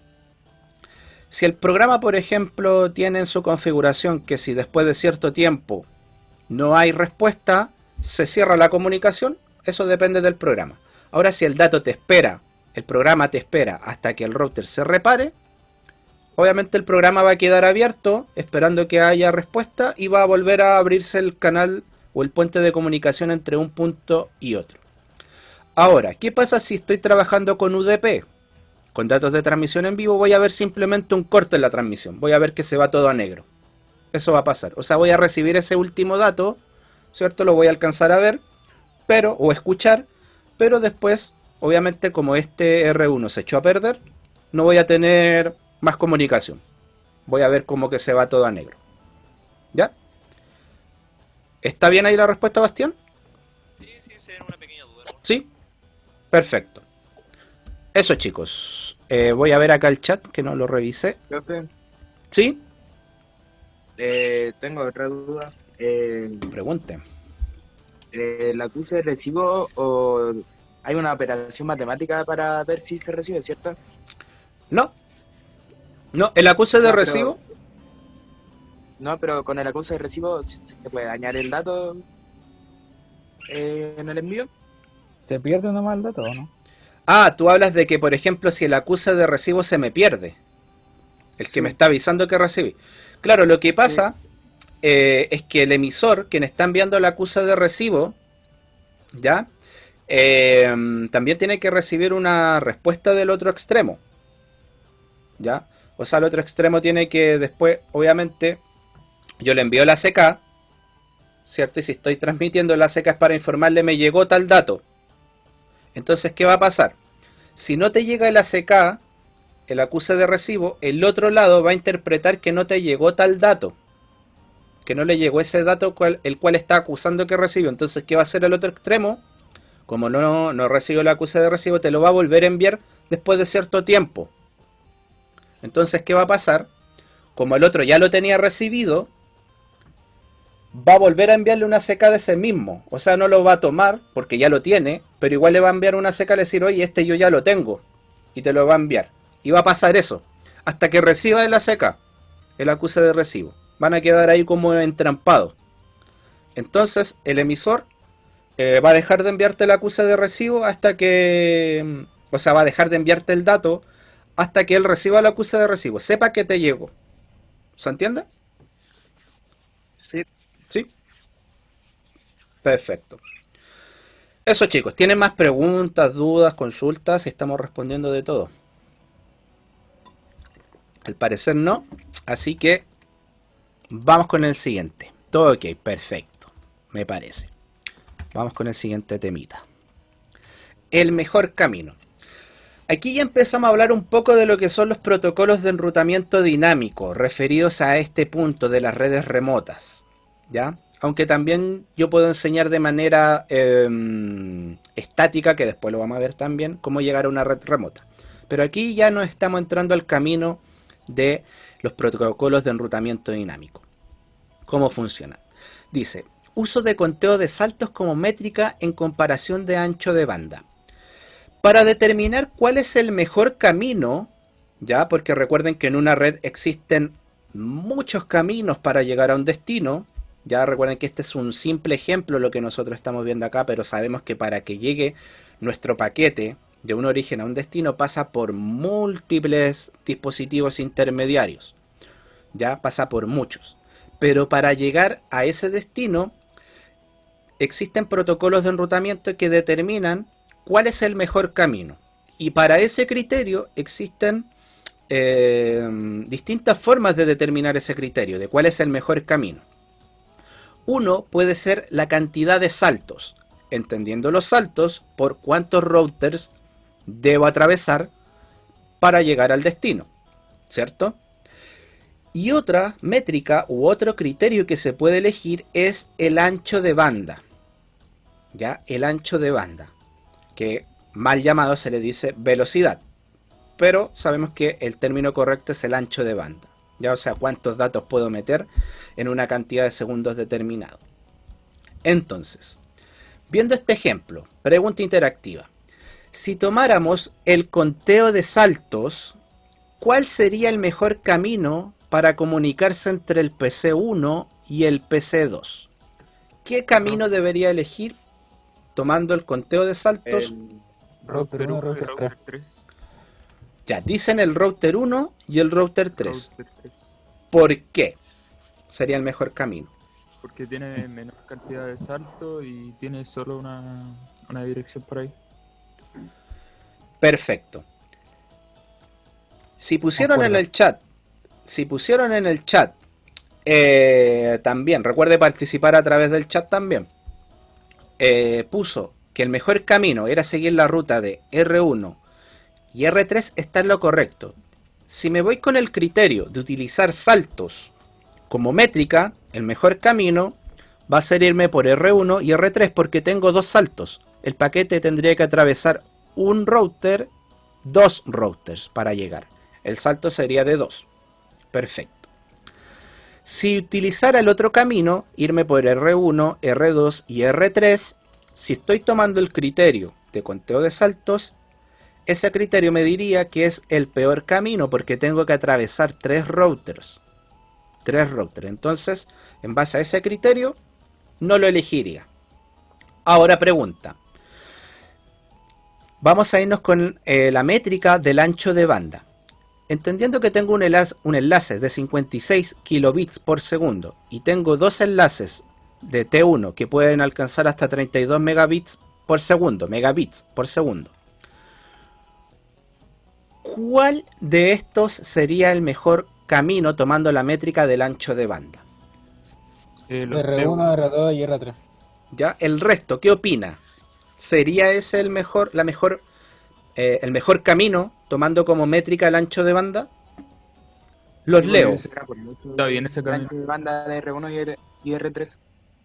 Si el programa, por ejemplo, tiene en su configuración que si después de cierto tiempo no hay respuesta, se cierra la comunicación, eso depende del programa. Ahora, si el dato te espera, el programa te espera hasta que el router se repare, obviamente el programa va a quedar abierto esperando que haya respuesta y va a volver a abrirse el canal o el puente de comunicación entre un punto y otro. Ahora, ¿qué pasa si estoy trabajando con UDP? Con datos de transmisión en vivo voy a ver simplemente un corte en la transmisión. Voy a ver que se va todo a negro. Eso va a pasar. O sea, voy a recibir ese último dato, ¿cierto? Lo voy a alcanzar a ver, o escuchar, pero después, obviamente, como este R1 se echó a perder, no voy a tener más comunicación. Voy a ver como que se va todo a negro. ¿Ya? ¿Está bien ahí la respuesta, Bastián? Sí, sería una pequeña duda, ¿no? ¿Sí? Perfecto. Eso, chicos. Voy a ver acá el chat, que no lo revisé. Profe, ¿Sí? tengo otra duda. Pregunte. ¿El acuse de recibo o hay una operación matemática para ver si se recibe, cierto? No. No, el acuse de No, pero- recibo. No, pero con el acuse de recibo se puede dañar el dato en el envío. ¿Se pierde nomás el dato o no? Ah, tú hablas de que, por ejemplo, si el acuse de recibo se me pierde. El que Sí. me está avisando que recibí. Claro, lo que pasa es que el emisor, quien está enviando la acuse de recibo, ¿ya? También tiene que recibir una respuesta del otro extremo. ¿Ya? O sea, el otro extremo tiene que después, obviamente, yo le envío la ACK, ¿cierto? Y si estoy transmitiendo la ACK es para informarle me llegó tal dato. Entonces, ¿qué va a pasar? Si no te llega el ACK, el acuse de recibo, el otro lado va a interpretar que no te llegó tal dato. Que no le llegó ese dato el cual está acusando que recibió. Entonces, ¿qué va a hacer el otro extremo? Como no recibió el acuse de recibo, te lo va a volver a enviar después de cierto tiempo. Entonces, ¿qué va a pasar? Como el otro ya lo tenía recibido, va a volver a enviarle una ACK de ese mismo. O sea, no lo va a tomar porque ya lo tiene, pero igual le va a enviar una ACK y le decir, oye, este yo ya lo tengo. Y te lo va a enviar. Y va a pasar eso. Hasta que reciba el ACK, el acuse de recibo. Van a quedar ahí como entrampados. Entonces, el emisor va a dejar de enviarte el acuse de recibo hasta que... O sea, va a dejar de enviarte el dato hasta que él reciba el acuse de recibo. Sepa que te llegó. ¿Se entiende? Sí. ¿Sí? Perfecto. Eso, chicos. ¿Tienen más preguntas, dudas, consultas? Estamos respondiendo de todo. Al parecer no. Así que vamos con el siguiente. Todo ok, perfecto. Me parece. Vamos con el siguiente temita. El mejor camino. Aquí ya empezamos a hablar un poco de lo que son los protocolos de enrutamiento dinámico referidos a este punto de las redes remotas, ¿ya? Aunque también yo puedo enseñar de manera estática, que después lo vamos a ver también, cómo llegar a una red remota. Pero aquí ya nos estamos entrando al camino de los protocolos de enrutamiento dinámico. ¿Cómo funciona? Dice, uso de conteo de saltos como métrica en comparación de ancho de banda. Para determinar cuál es el mejor camino, ya, porque recuerden que en una red existen muchos caminos para llegar a un destino. Ya recuerden que este es un simple ejemplo lo que nosotros estamos viendo acá, pero sabemos que para que llegue nuestro paquete de un origen a un destino pasa por múltiples dispositivos intermediarios. Ya pasa por muchos. Pero para llegar a ese destino existen protocolos de enrutamiento que determinan cuál es el mejor camino. Y para ese criterio existen distintas formas de determinar ese criterio, de cuál es el mejor camino. Uno puede ser la cantidad de saltos, entendiendo los saltos por cuántos routers debo atravesar para llegar al destino, ¿cierto? Y otra métrica u otro criterio que se puede elegir es el ancho de banda. ¿Ya? El ancho de banda, que mal llamado se le dice velocidad, pero sabemos que el término correcto es el ancho de banda, ya, o sea, cuántos datos puedo meter en una cantidad de segundos determinado. Entonces, viendo este ejemplo, pregunta interactiva: si tomáramos el conteo de saltos, ¿cuál sería el mejor camino para comunicarse entre el PC1 y el PC2? ¿Qué camino debería elegir tomando el conteo de saltos? Router 1, router 3. 3. Ya, dicen el router 1 y el router 3. Router 3. ¿Por qué sería el mejor camino? Porque tiene menor cantidad de salto y tiene solo una dirección por ahí. Perfecto. Si pusieron en el chat, también, recuerde participar a través del chat también. Puso que el mejor camino era seguir la ruta de R1 y R3, está en lo correcto. Si me voy con el criterio de utilizar saltos como métrica, el mejor camino va a ser irme por R1 y R3 porque tengo dos saltos. El paquete tendría que atravesar un router, dos routers para llegar. El salto sería de 2. Perfecto. Si utilizara el otro camino, irme por R1, R2 y R3, si estoy tomando el criterio de conteo de saltos, ese criterio me diría que es el peor camino porque tengo que atravesar 3 routers. Entonces, en base a ese criterio, no lo elegiría. Ahora pregunta. Vamos a irnos con la métrica del ancho de banda. Entendiendo que tengo un enlace de 56 kilobits por segundo y tengo dos enlaces de T1 que pueden alcanzar hasta 32 megabits por segundo. ¿Cuál de estos sería el mejor camino tomando la métrica del ancho de banda? Los R1, R2 y R3. ¿Ya? El resto, ¿qué opina? ¿Sería ese el mejor camino tomando como métrica el ancho de banda? Los Sí, leo. porque será por mucho Está bien ese el camino, ancho de banda de R1 y R3.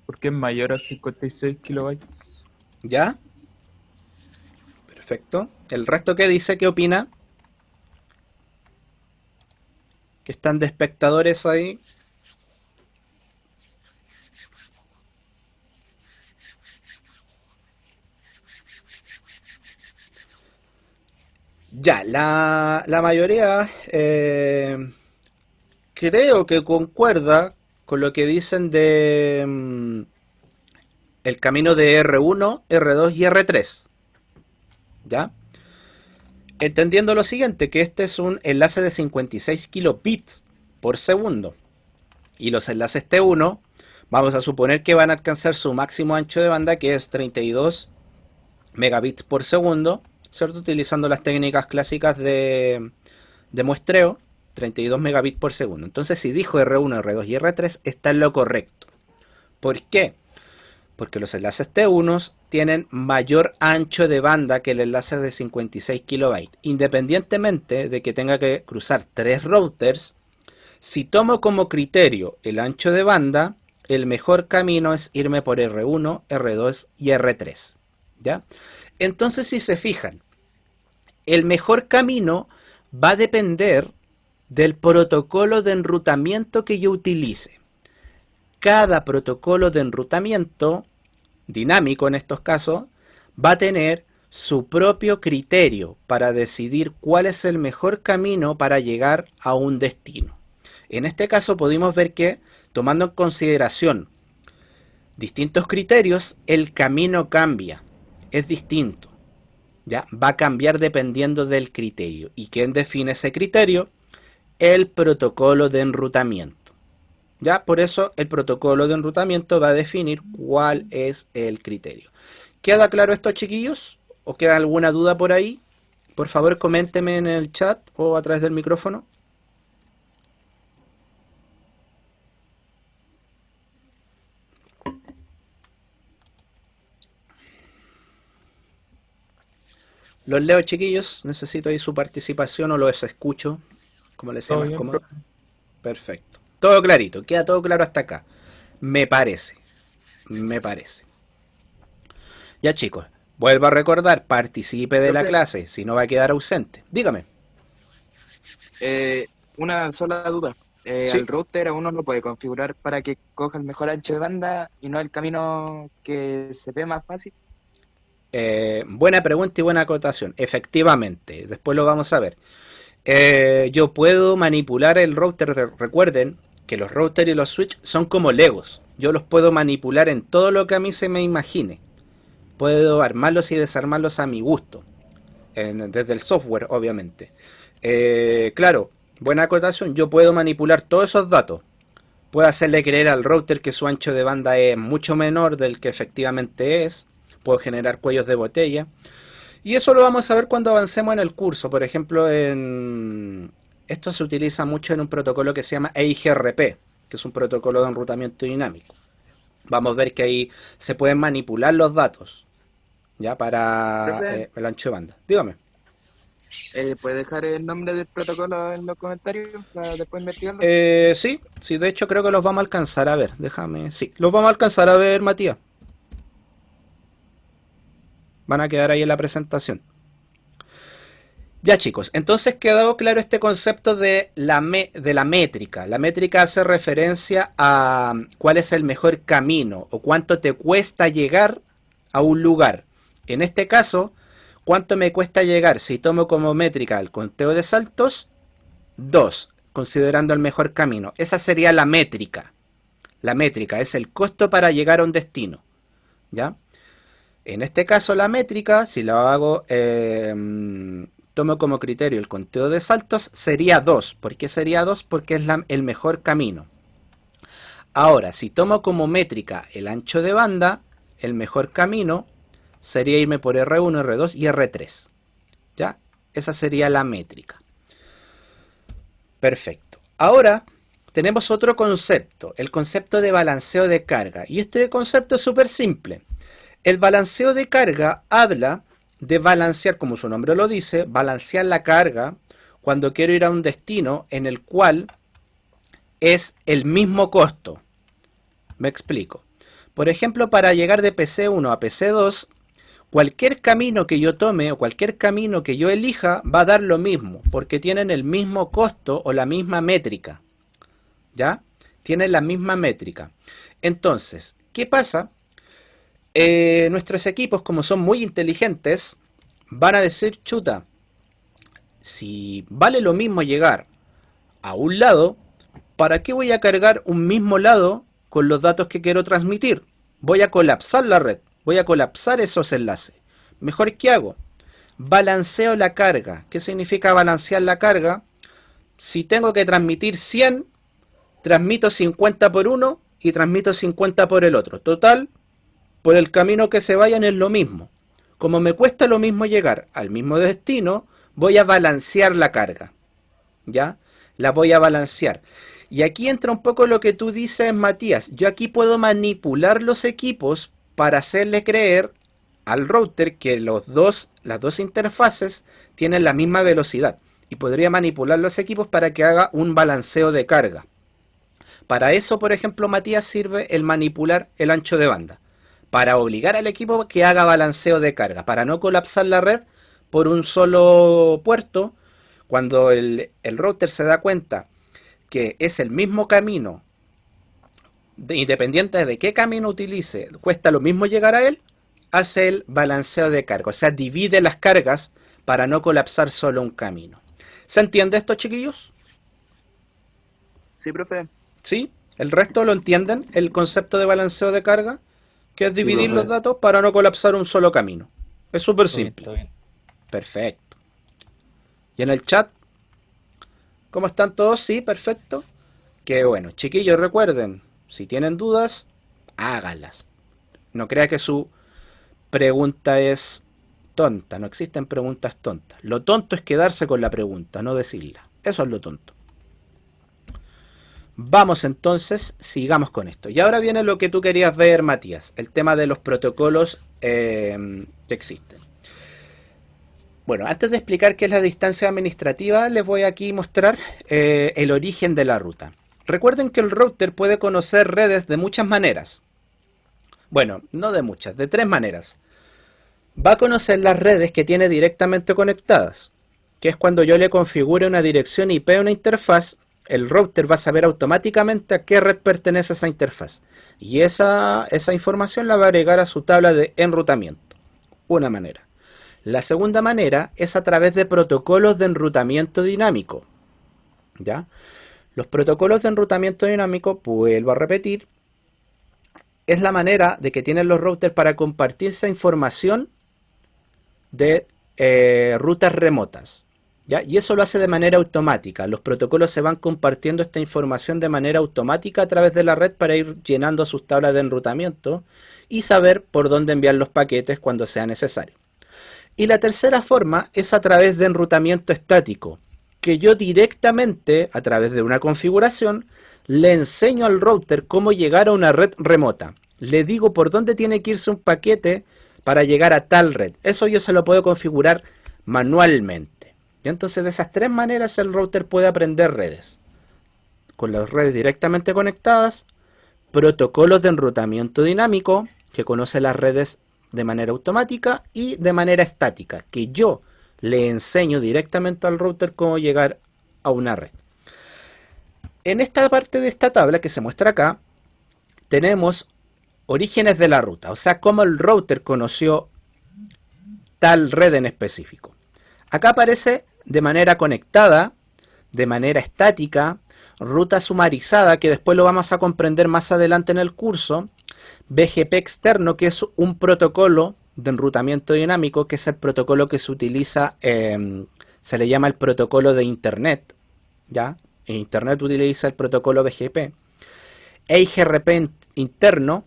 porque es mayor a 56 kilobytes. ¿Ya? Perfecto. ¿El resto qué dice? ¿Qué opina? Que están de espectadores ahí. Ya, la mayoría creo que concuerda con lo que dicen de el camino de R1, R2 y R3. ¿Ya? Entendiendo lo siguiente, que este es un enlace de 56 kilobits por segundo. Y los enlaces T1, vamos a suponer que van a alcanzar su máximo ancho de banda, que es 32 megabits por segundo, ¿cierto? Utilizando las técnicas clásicas de muestreo, 32 megabits por segundo. Entonces, si dijo R1, R2 y R3, está en lo correcto. ¿Por qué? Porque los enlaces T1 tienen mayor ancho de banda que el enlace de 56 kilobytes. Independientemente de que tenga que cruzar 3 routers, si tomo como criterio el ancho de banda, el mejor camino es irme por R1, R2 y R3. ¿Ya? Entonces, si se fijan, el mejor camino va a depender del protocolo de enrutamiento que yo utilice. Cada protocolo de enrutamiento, dinámico en estos casos, va a tener su propio criterio para decidir cuál es el mejor camino para llegar a un destino. En este caso pudimos ver que, tomando en consideración distintos criterios, el camino cambia, es distinto. ¿Ya? Va a cambiar dependiendo del criterio. ¿Y quién define ese criterio? El protocolo de enrutamiento. ¿Ya? Por eso el protocolo de enrutamiento va a definir cuál es el criterio. ¿Queda claro esto, chiquillos? ¿O queda alguna duda por ahí? Por favor, coméntenme en el chat o a través del micrófono. Los leo, chiquillos. Necesito ahí su participación o los escucho. Como les sea Todo más bien, cómodo. profe. Perfecto. Todo clarito. Queda todo claro hasta acá. Me parece. Me parece. Ya, chicos. Vuelvo a recordar. Participe de la Profe. clase. Si no va a quedar ausente. Dígame. Una sola duda. Sí. Al router a uno lo puede configurar para que coja el mejor ancho de banda y no el camino que se ve más fácil. Buena pregunta y buena acotación. Efectivamente. Después lo vamos a ver. Yo puedo manipular el router. Recuerden que los routers y los switch son como Legos. Yo los puedo manipular en todo lo que a mí se me imagine. Puedo armarlos y desarmarlos a mi gusto. Desde el software, obviamente. Claro, buena acotación. Yo puedo manipular todos esos datos. Puedo hacerle creer al router que su ancho de banda es mucho menor del que efectivamente es. Puedo generar cuellos de botella. Y eso lo vamos a ver cuando avancemos en el curso. Por ejemplo, esto se utiliza mucho en un protocolo que se llama EIGRP, que es un protocolo de enrutamiento dinámico. Vamos a ver que ahí se pueden manipular los datos, ya para Profe. el ancho de banda. Dígame. ¿Puede dejar el nombre del protocolo en los comentarios para después investigarlo? Sí, de hecho creo que los vamos a alcanzar a ver. Déjame, sí, los vamos a alcanzar a ver, Matías. Van a quedar ahí en la presentación. Ya, chicos, entonces quedó claro este concepto de la métrica. La métrica hace referencia a cuál es el mejor camino o cuánto te cuesta llegar a un lugar. En este caso, ¿cuánto me cuesta llegar? Si tomo como métrica el conteo de saltos, 2, considerando el mejor camino. Esa sería la métrica. La métrica es el costo para llegar a un destino. ¿Ya? En este caso la métrica, si lo hago, tomo como criterio el conteo de saltos, sería 2. ¿Por qué sería 2? Porque es el mejor camino. Ahora, si tomo como métrica el ancho de banda, el mejor camino sería irme por R1, R2 y R3. ¿Ya? Esa sería la métrica. Perfecto. Ahora tenemos otro concepto, el concepto de balanceo de carga. Y este concepto es súper simple. El balanceo de carga habla de balancear, como su nombre lo dice, balancear la carga cuando quiero ir a un destino en el cual es el mismo costo. Me explico. Por ejemplo, para llegar de PC1 a PC2, cualquier camino que yo tome o cualquier camino que yo elija va a dar lo mismo, porque tienen el mismo costo o la misma métrica. ¿Ya? Tienen la misma métrica. Entonces, ¿qué pasa? Nuestros equipos, como son muy inteligentes, van a decir, chuta, si vale lo mismo llegar a un lado, ¿para qué voy a cargar un mismo lado con los datos que quiero transmitir? Voy a colapsar la red, voy a colapsar esos enlaces. Mejor, ¿qué hago? Balanceo la carga. ¿Qué significa balancear la carga? Si tengo que transmitir 100, transmito 50 por uno y transmito 50 por el otro. Total, por el camino que se vayan es lo mismo. Como me cuesta lo mismo llegar al mismo destino, voy a balancear la carga. ¿Ya? La voy a balancear. Y aquí entra un poco lo que tú dices, Matías. Yo aquí puedo manipular los equipos para hacerle creer al router que las dos interfaces tienen la misma velocidad. Y podría manipular los equipos para que haga un balanceo de carga. Para eso, por ejemplo, Matías, sirve el manipular el ancho de banda. Para obligar al equipo que haga balanceo de carga. Para no colapsar la red por un solo puerto. Cuando el router se da cuenta que es el mismo camino, independiente de qué camino utilice, cuesta lo mismo llegar a él, hace el balanceo de carga. O sea, divide las cargas para no colapsar solo un camino. ¿Se entiende esto, chiquillos? Sí, profe. ¿Sí? ¿El resto lo entienden? El concepto de balanceo de carga, que es dividir los datos para no colapsar un solo camino. Es súper simple. Todo bien. Perfecto. ¿Y en el chat? ¿Cómo están todos? Sí, perfecto. Qué bueno. Chiquillos, recuerden, si tienen dudas, háganlas. No crea que su pregunta es tonta. No existen preguntas tontas. Lo tonto es quedarse con la pregunta, no decirla. Eso es lo tonto. Vamos entonces, sigamos con esto. Y ahora viene lo que tú querías ver, Matías. El tema de los protocolos que existen. Bueno, antes de explicar qué es la distancia administrativa, les voy aquí a mostrar el origen de la ruta. Recuerden que el router puede conocer redes de muchas maneras. Bueno, no de muchas, de tres maneras. Va a conocer las redes que tiene directamente conectadas, que es cuando yo le configure una dirección IP a una interfaz, el router va a saber automáticamente a qué red pertenece esa interfaz. Y esa información la va a agregar a su tabla de enrutamiento. Una manera. La segunda manera es a través de protocolos de enrutamiento dinámico. ¿Ya? Los protocolos de enrutamiento dinámico, vuelvo a repetir, es la manera de que tienen los routers para compartir esa información de rutas remotas. ¿Ya? Y eso lo hace de manera automática. Los protocolos se van compartiendo esta información de manera automática a través de la red para ir llenando sus tablas de enrutamiento y saber por dónde enviar los paquetes cuando sea necesario. Y la tercera forma es a través de enrutamiento estático, que yo directamente, a través de una configuración, le enseño al router cómo llegar a una red remota. Le digo por dónde tiene que irse un paquete para llegar a tal red. Eso yo se lo puedo configurar manualmente. Y entonces de esas tres maneras el router puede aprender redes. Con las redes directamente conectadas, protocolos de enrutamiento dinámico, que conoce las redes de manera automática y de manera estática, que yo le enseño directamente al router cómo llegar a una red. En esta parte de esta tabla que se muestra acá, tenemos orígenes de la ruta, o sea, cómo el router conoció tal red en específico. Acá aparece de manera conectada, de manera estática, ruta sumarizada, que después lo vamos a comprender más adelante en el curso, BGP externo, que es un protocolo de enrutamiento dinámico, que es el protocolo que se utiliza, se le llama el protocolo de Internet, ¿ya? En Internet utiliza el protocolo BGP, EIGRP interno,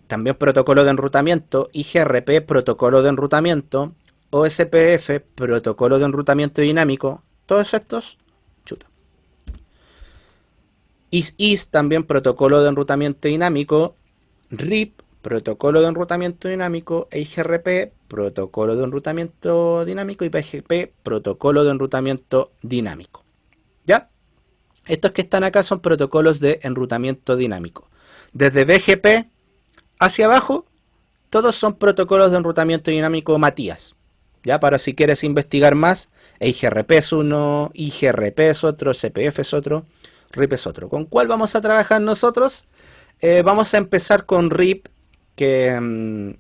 también protocolo de enrutamiento, IGRP, protocolo de enrutamiento, OSPF, protocolo de enrutamiento dinámico, todos estos, chuta. IS también protocolo de enrutamiento dinámico, RIP, protocolo de enrutamiento dinámico, EIGRP, protocolo de enrutamiento dinámico y PGP, protocolo de enrutamiento dinámico. ¿Ya? Estos que están acá son protocolos de enrutamiento dinámico. Desde BGP hacia abajo, todos son protocolos de enrutamiento dinámico Matías. ¿Ya? Para si quieres investigar más, EIGRP es uno, IGRP es otro, CPF es otro, RIP es otro. ¿Con cuál vamos a trabajar nosotros? Vamos a empezar con RIP, que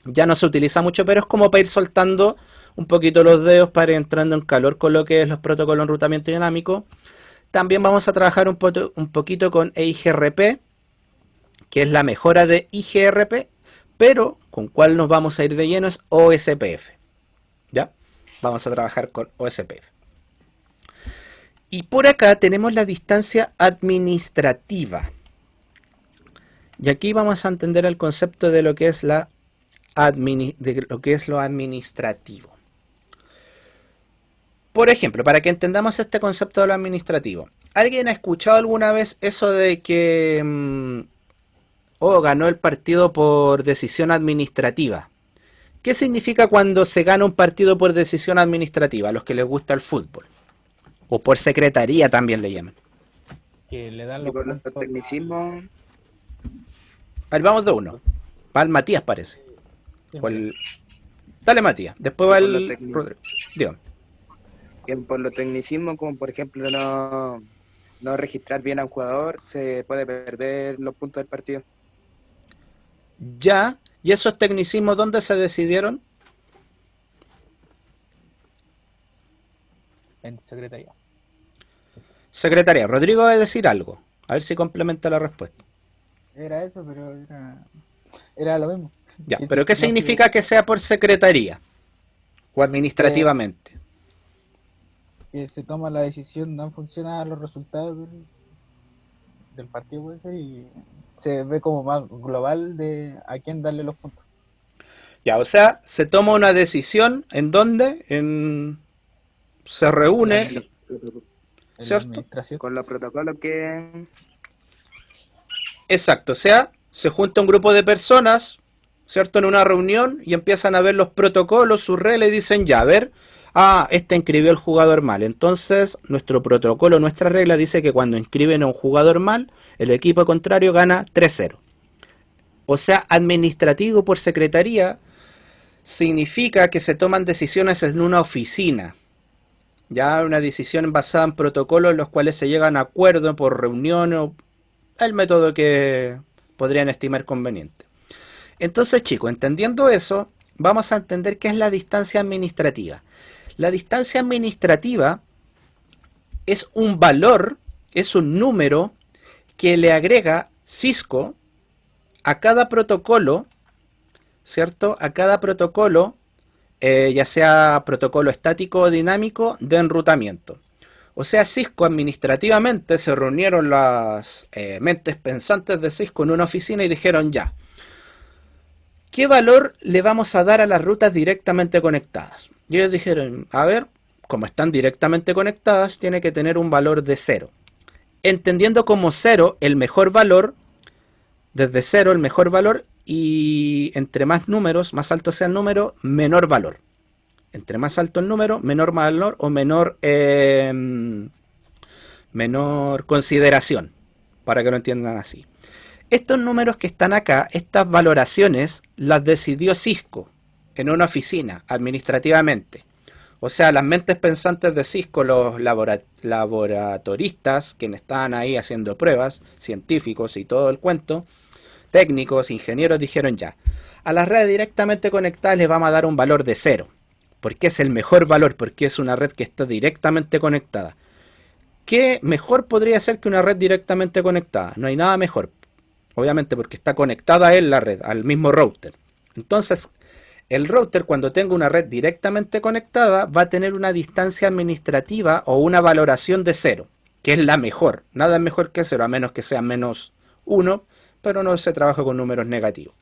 ya no se utiliza mucho, pero es como para ir soltando un poquito los dedos para ir entrando en calor con lo que es los protocolos de enrutamiento dinámico. También vamos a trabajar un poquito con EIGRP, que es la mejora de IGRP, pero con cuál nos vamos a ir de lleno es OSPF. ¿Ya? Vamos a trabajar con OSPF. Y por acá tenemos la distancia administrativa. Y aquí vamos a entender el concepto de lo que es lo administrativo. Por ejemplo, para que entendamos este concepto de lo administrativo, ¿alguien ha escuchado alguna vez eso de que ganó el partido por decisión administrativa? ¿Qué significa cuando se gana un partido por decisión administrativa? A los que les gusta el fútbol. O por secretaría también le llaman. Que le dan Y los por los puntos tecnicismos, A ver, vamos de uno. Va el Matías, parece. Sí, O el... Dale, Matías. Después va por lo el técnico. Rodrigo. Dígame. que por los tecnicismos, como por ejemplo no registrar bien a un jugador, se puede perder los puntos del partido. Ya. ¿Y esos tecnicismos dónde se decidieron? en secretaría. Secretaría. Rodrigo va a decir algo. A ver si complementa la respuesta. Era eso, pero era lo mismo. Ya. Que ¿Pero si qué no significa que sea por secretaría? O administrativamente. que se toma la decisión no en función a los resultados del partido, puede ser, y se ve como más global de a quién darle los puntos. Ya, o sea, se toma una decisión en donde se reúne, En la ¿cierto? administración. Con los protocolos que... Exacto, o sea, se junta un grupo de personas, ¿cierto? En una reunión y empiezan a ver los protocolos, sus reglas y dicen, ya, a ver, este inscribió al jugador mal. Entonces, nuestro protocolo, nuestra regla dice que cuando inscriben a un jugador mal, el equipo contrario gana 3-0. O sea, administrativo por secretaría significa que se toman decisiones en una oficina. Ya una decisión basada en protocolos en los cuales se llegan a acuerdo por reunión o el método que podrían estimar conveniente. Entonces, chicos, entendiendo eso, vamos a entender qué es la distancia administrativa. La distancia administrativa es un valor, es un número que le agrega Cisco a cada protocolo, ¿cierto? A cada protocolo, ya sea protocolo estático o dinámico de enrutamiento. O sea, Cisco administrativamente se reunieron las mentes pensantes de Cisco en una oficina y dijeron ya, ¿qué valor le vamos a dar a las rutas directamente conectadas? Y ellos dijeron, a ver, como están directamente conectadas, tiene que tener un valor de 0. Entendiendo como 0 el mejor valor, desde 0 el mejor valor, y entre más números, más alto sea el número, menor valor. Entre más alto el número, menor valor o menor consideración, para que lo entiendan así. Estos números que están acá, estas valoraciones, las decidió Cisco en una oficina, administrativamente. O sea, las mentes pensantes de Cisco, los laboratoristas, quienes estaban ahí haciendo pruebas, científicos y todo el cuento, técnicos, ingenieros, dijeron ya, a las redes directamente conectadas les vamos a dar un valor de 0. Porque es el mejor valor, porque es una red que está directamente conectada. ¿Qué mejor podría ser que una red directamente conectada? No hay nada mejor. Obviamente porque está conectada en la red, al mismo router. Entonces, el router cuando tenga una red directamente conectada va a tener una distancia administrativa o una valoración de 0, que es la mejor. Nada es mejor que 0, a menos que sea menos 1, pero no se trabaja con números negativos.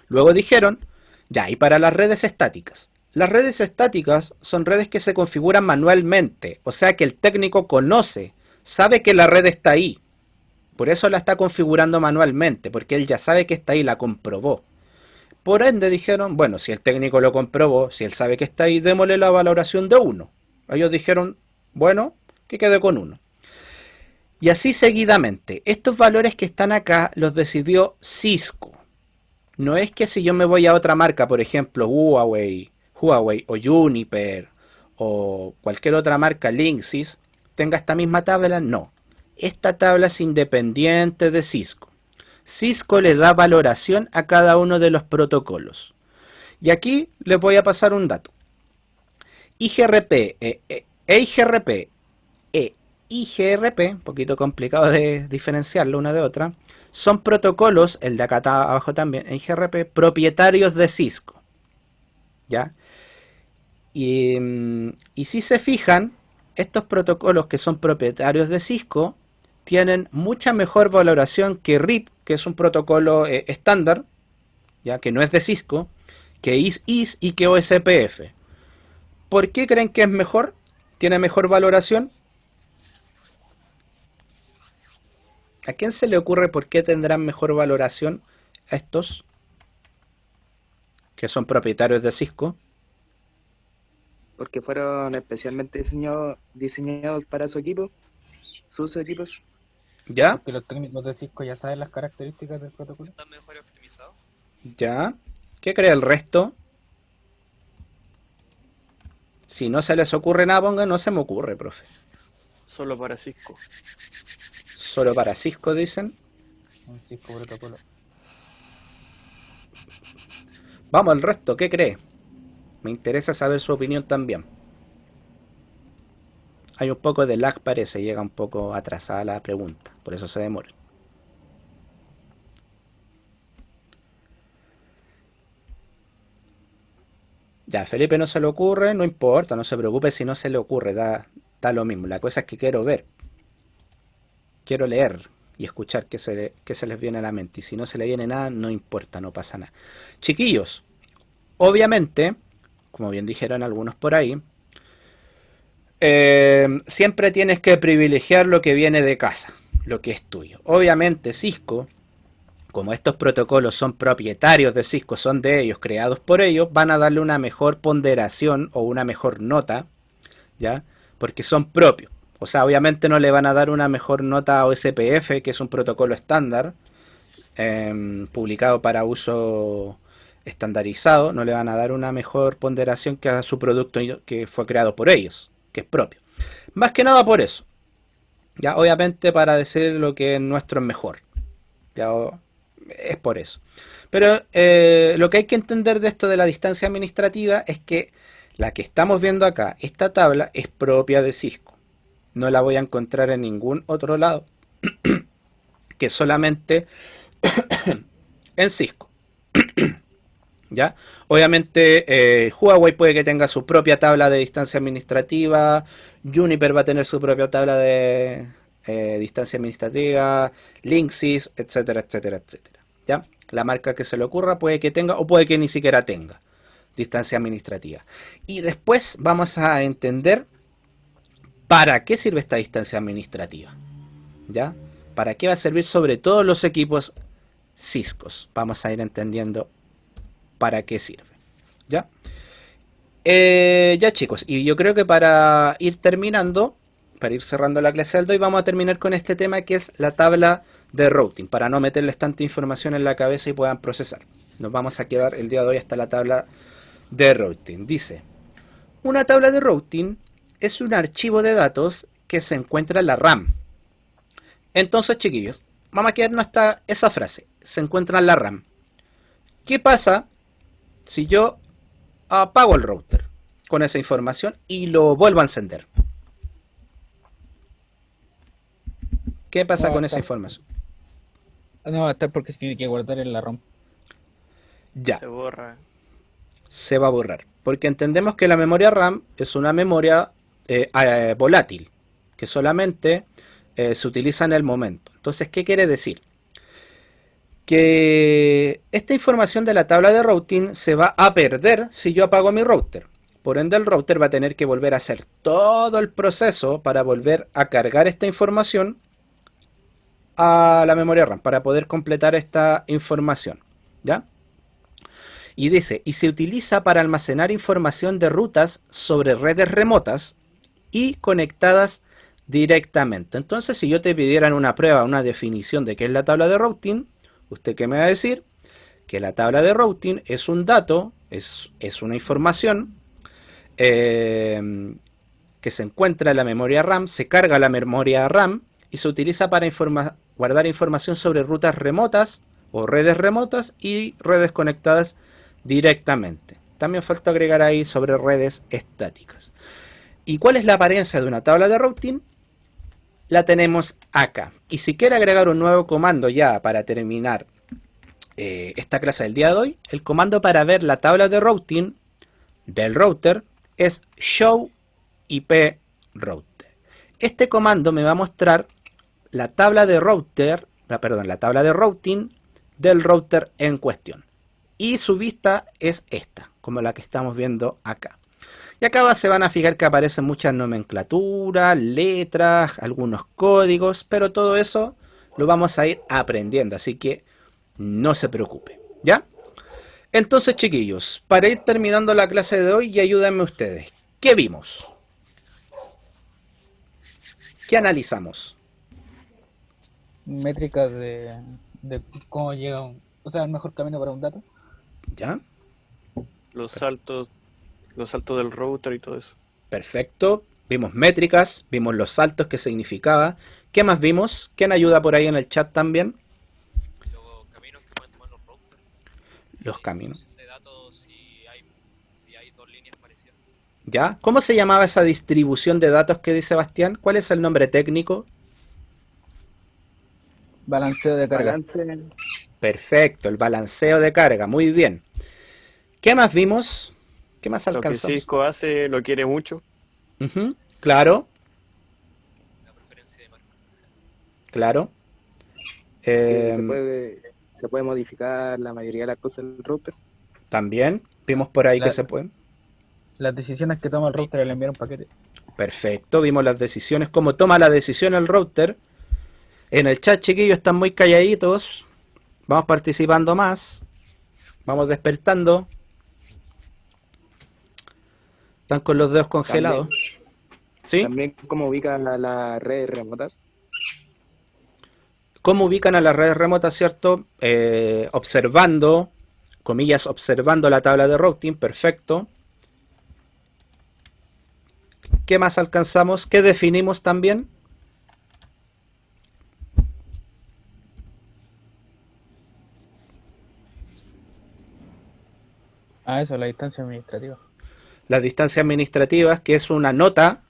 Luego dijeron, ya, y para las redes estáticas, Las redes estáticas son redes que se configuran manualmente, o sea que el técnico conoce, sabe que la red está ahí. Por eso la está configurando manualmente, porque él ya sabe que está ahí, la comprobó. Por ende dijeron, bueno, si el técnico lo comprobó, si él sabe que está ahí, démosle la valoración de 1. Ellos dijeron, bueno, que quede con 1. Y así seguidamente. Estos valores que están acá los decidió Cisco. No es que si yo me voy a otra marca, por ejemplo, Huawei o Juniper o cualquier otra marca, Linksys, tenga esta misma tabla. No. Esta tabla es independiente de Cisco. Cisco le da valoración a cada uno de los protocolos. Y aquí les voy a pasar un dato. IGRP, EIGRP IGRP, un poquito complicado de diferenciarlo una de otra, son protocolos, el de acá abajo también, IGRP, propietarios de Cisco. ¿Ya? Y si se fijan, estos protocolos que son propietarios de Cisco tienen mucha mejor valoración que RIP, que es un protocolo estándar, ya que no es de Cisco, que IS y que OSPF. ¿Por qué creen que es mejor? ¿Tiene mejor valoración? ¿A quién se le ocurre por qué tendrán mejor valoración estos que son propietarios de Cisco? Porque fueron especialmente diseñados para su equipo, sus equipos. ¿Ya? Porque los técnicos de Cisco ya saben las características del protocolo. ¿Están mejor optimizados? ¿Ya? ¿Qué cree el resto? Si no se les ocurre nada, pongan, no se me ocurre, profe. Solo para Cisco. Solo para Cisco, dicen. Un Cisco protocolo. Vamos, el resto, ¿qué cree? Me interesa saber su opinión también. Hay un poco de lag, parece, llega un poco atrasada la pregunta, por eso se demora. Ya, Felipe no se le ocurre, no importa, no se preocupe si no se le ocurre, da lo mismo. La cosa es que quiero ver, quiero leer y escuchar qué se les viene a la mente. Y si no se le viene nada, no importa, no pasa nada. Chiquillos, obviamente, como bien dijeron algunos por ahí, siempre tienes que privilegiar lo que viene de casa, lo que es tuyo. Obviamente Cisco, como estos protocolos son propietarios de Cisco, son de ellos, creados por ellos, van a darle una mejor ponderación o una mejor nota, ¿ya? Porque son propios. O sea, obviamente no le van a dar una mejor nota a OSPF, que es un protocolo estándar, publicado para uso estandarizado, no le van a dar una mejor ponderación que a su producto que fue creado por ellos, que es propio. Más que nada por eso. Ya, obviamente para decir lo que nuestro es mejor. Ya, es por eso. Pero lo que hay que entender de esto de la distancia administrativa es que la que estamos viendo acá, esta tabla, es propia de Cisco. No la voy a encontrar en ningún otro lado que solamente en Cisco. ¿Ya? Obviamente Huawei puede que tenga su propia tabla de distancia administrativa, Juniper va a tener su propia tabla de distancia administrativa, Linksys, etcétera, etcétera, etcétera. ¿Ya? La marca que se le ocurra puede que tenga o puede que ni siquiera tenga distancia administrativa. Y después vamos a entender para qué sirve esta distancia administrativa. ¿Ya? ¿Para qué va a servir sobre todo los equipos Cisco? Vamos a ir entendiendo para qué sirve. ¿Ya? Ya chicos, y yo creo que para ir terminando, para ir cerrando la clase del hoy, vamos a terminar con este tema que es la tabla de routing, para no meterles tanta información en la cabeza y puedan procesar. Nos vamos a quedar el día de hoy hasta la tabla de routing. Dice, una tabla de routing es un archivo de datos que se encuentra en la RAM. Entonces, chiquillos, vamos a quedarnos hasta esa frase, se encuentra en la RAM. ¿Qué pasa si yo apago el router con esa información y lo vuelvo a encender? ¿Qué pasa No, con esa está- información? No va a estar porque se tiene que guardar en la ROM. Ya, Se borra. se va a borrar. Porque entendemos que la memoria RAM es una memoria volátil, que solamente se utiliza en el momento. Entonces, ¿qué quiere decir? que esta información de la tabla de routing se va a perder si yo apago mi router. Por ende, el router va a tener que volver a hacer todo el proceso para volver a cargar esta información a la memoria RAM, para poder completar esta información, ¿ya? Y dice, y se utiliza para almacenar información de rutas sobre redes remotas y conectadas directamente. Entonces, si yo te pidiera en una prueba una definición de qué es la tabla de routing, ¿usted qué me va a decir? Que la tabla de routing es un dato, es una información que se encuentra en la memoria RAM, se carga la memoria RAM y se utiliza para guardar información sobre rutas remotas o redes remotas y redes conectadas directamente. También falta agregar ahí sobre redes estáticas. ¿Y cuál es la apariencia de una tabla de routing? La tenemos acá. Y si quiere agregar un nuevo comando ya para terminar esta clase del día de hoy, el comando para ver la tabla de routing del router es show IP router. Este comando me va a mostrar la tabla de la tabla de routing del router en cuestión. Y su vista es esta, como la que estamos viendo acá. Y acá se van a fijar que aparecen muchas nomenclaturas, letras, algunos códigos, pero todo eso lo vamos a ir aprendiendo, así que no se preocupe, ¿ya? Entonces, chiquillos, para ir terminando la clase de hoy, y ayúdenme ustedes, ¿qué vimos? ¿Qué analizamos? Métricas de cómo llega o sea, el mejor camino para un dato. ¿Ya? Los saltos del router y todo eso. Perfecto. Vimos métricas, vimos los saltos que significaba. ¿Qué más vimos? ¿Quién ayuda por ahí en el chat también? Los caminos que pueden tomar los routers. Los caminos. De datos si hay dos líneas parecidas. ¿Ya? ¿Cómo se llamaba esa distribución de datos que dice Sebastián? ¿Cuál es el nombre técnico? Balanceo de carga. Balance. Perfecto, el balanceo de carga. Muy bien. ¿Qué más vimos? ¿Qué más Lo que alcanzamos? Cisco hace, lo quiere mucho. Ujú, claro, La preferencia de marca. claro. Se Em, puede modificar la mayoría de las cosas del router. También vimos por ahí que La- se pueden. Las decisiones que toma el router al enviar un paquete. Perfecto, vimos las decisiones, cómo toma la decisión el router. En el chat, chiquillos, están muy calladitos. Vamos participando más. Vamos despertando. Están con los dedos congelados. ¿Sí? También cómo ubican las redes remotas. ¿Cómo ubican a las redes remotas, cierto? Observando, comillas, observando la tabla de routing. Perfecto. ¿Qué más alcanzamos? ¿Qué definimos también? Ah, eso, la distancia administrativa. Las distancias administrativas, que es una nota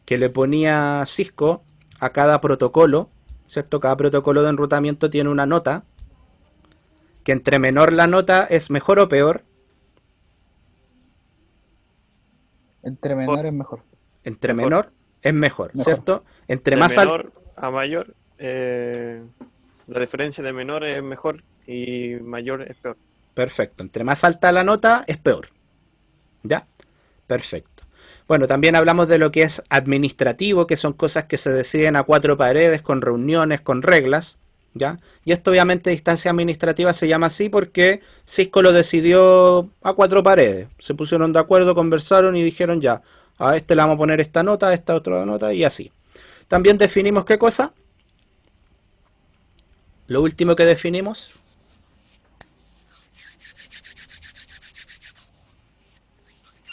que le ponía Cisco a cada protocolo, ¿cierto? Cada protocolo de enrutamiento tiene una nota, que entre menor la nota es mejor o peor. Entre menores mejor. Entre Mejor. menor es mejor, Mejor. ¿cierto? Entre De más alto. menor a mayor, la diferencia de menor es mejor y mayor es peor. Perfecto. Entre más alta la nota es peor. ¿Ya? Perfecto. Bueno, también hablamos de lo que es administrativo, que son cosas que se deciden a cuatro paredes, con reuniones, con reglas. ¿Ya? Y esto obviamente distancia administrativa se llama así porque Cisco lo decidió a cuatro paredes. Se pusieron de acuerdo, conversaron y dijeron ya, a este le vamos a poner esta nota, a esta otra nota y así. También definimos qué cosa. Lo último que definimos.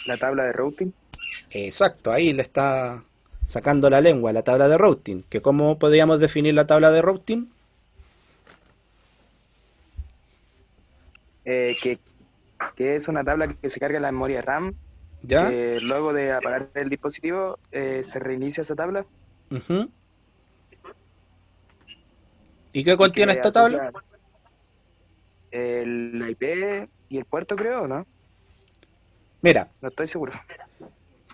La tabla de routing. Exacto, ahí le está sacando la lengua, la tabla de routing. ¿Que cómo podríamos definir la tabla de routing? Que es una tabla que se carga en la memoria RAM. ¿Ya? Que luego de apagar el dispositivo se reinicia esa tabla. Ujú. ¿Y qué contiene que esta tabla? asocia la IP y el puerto, creo, ¿no? Mira, No estoy seguro.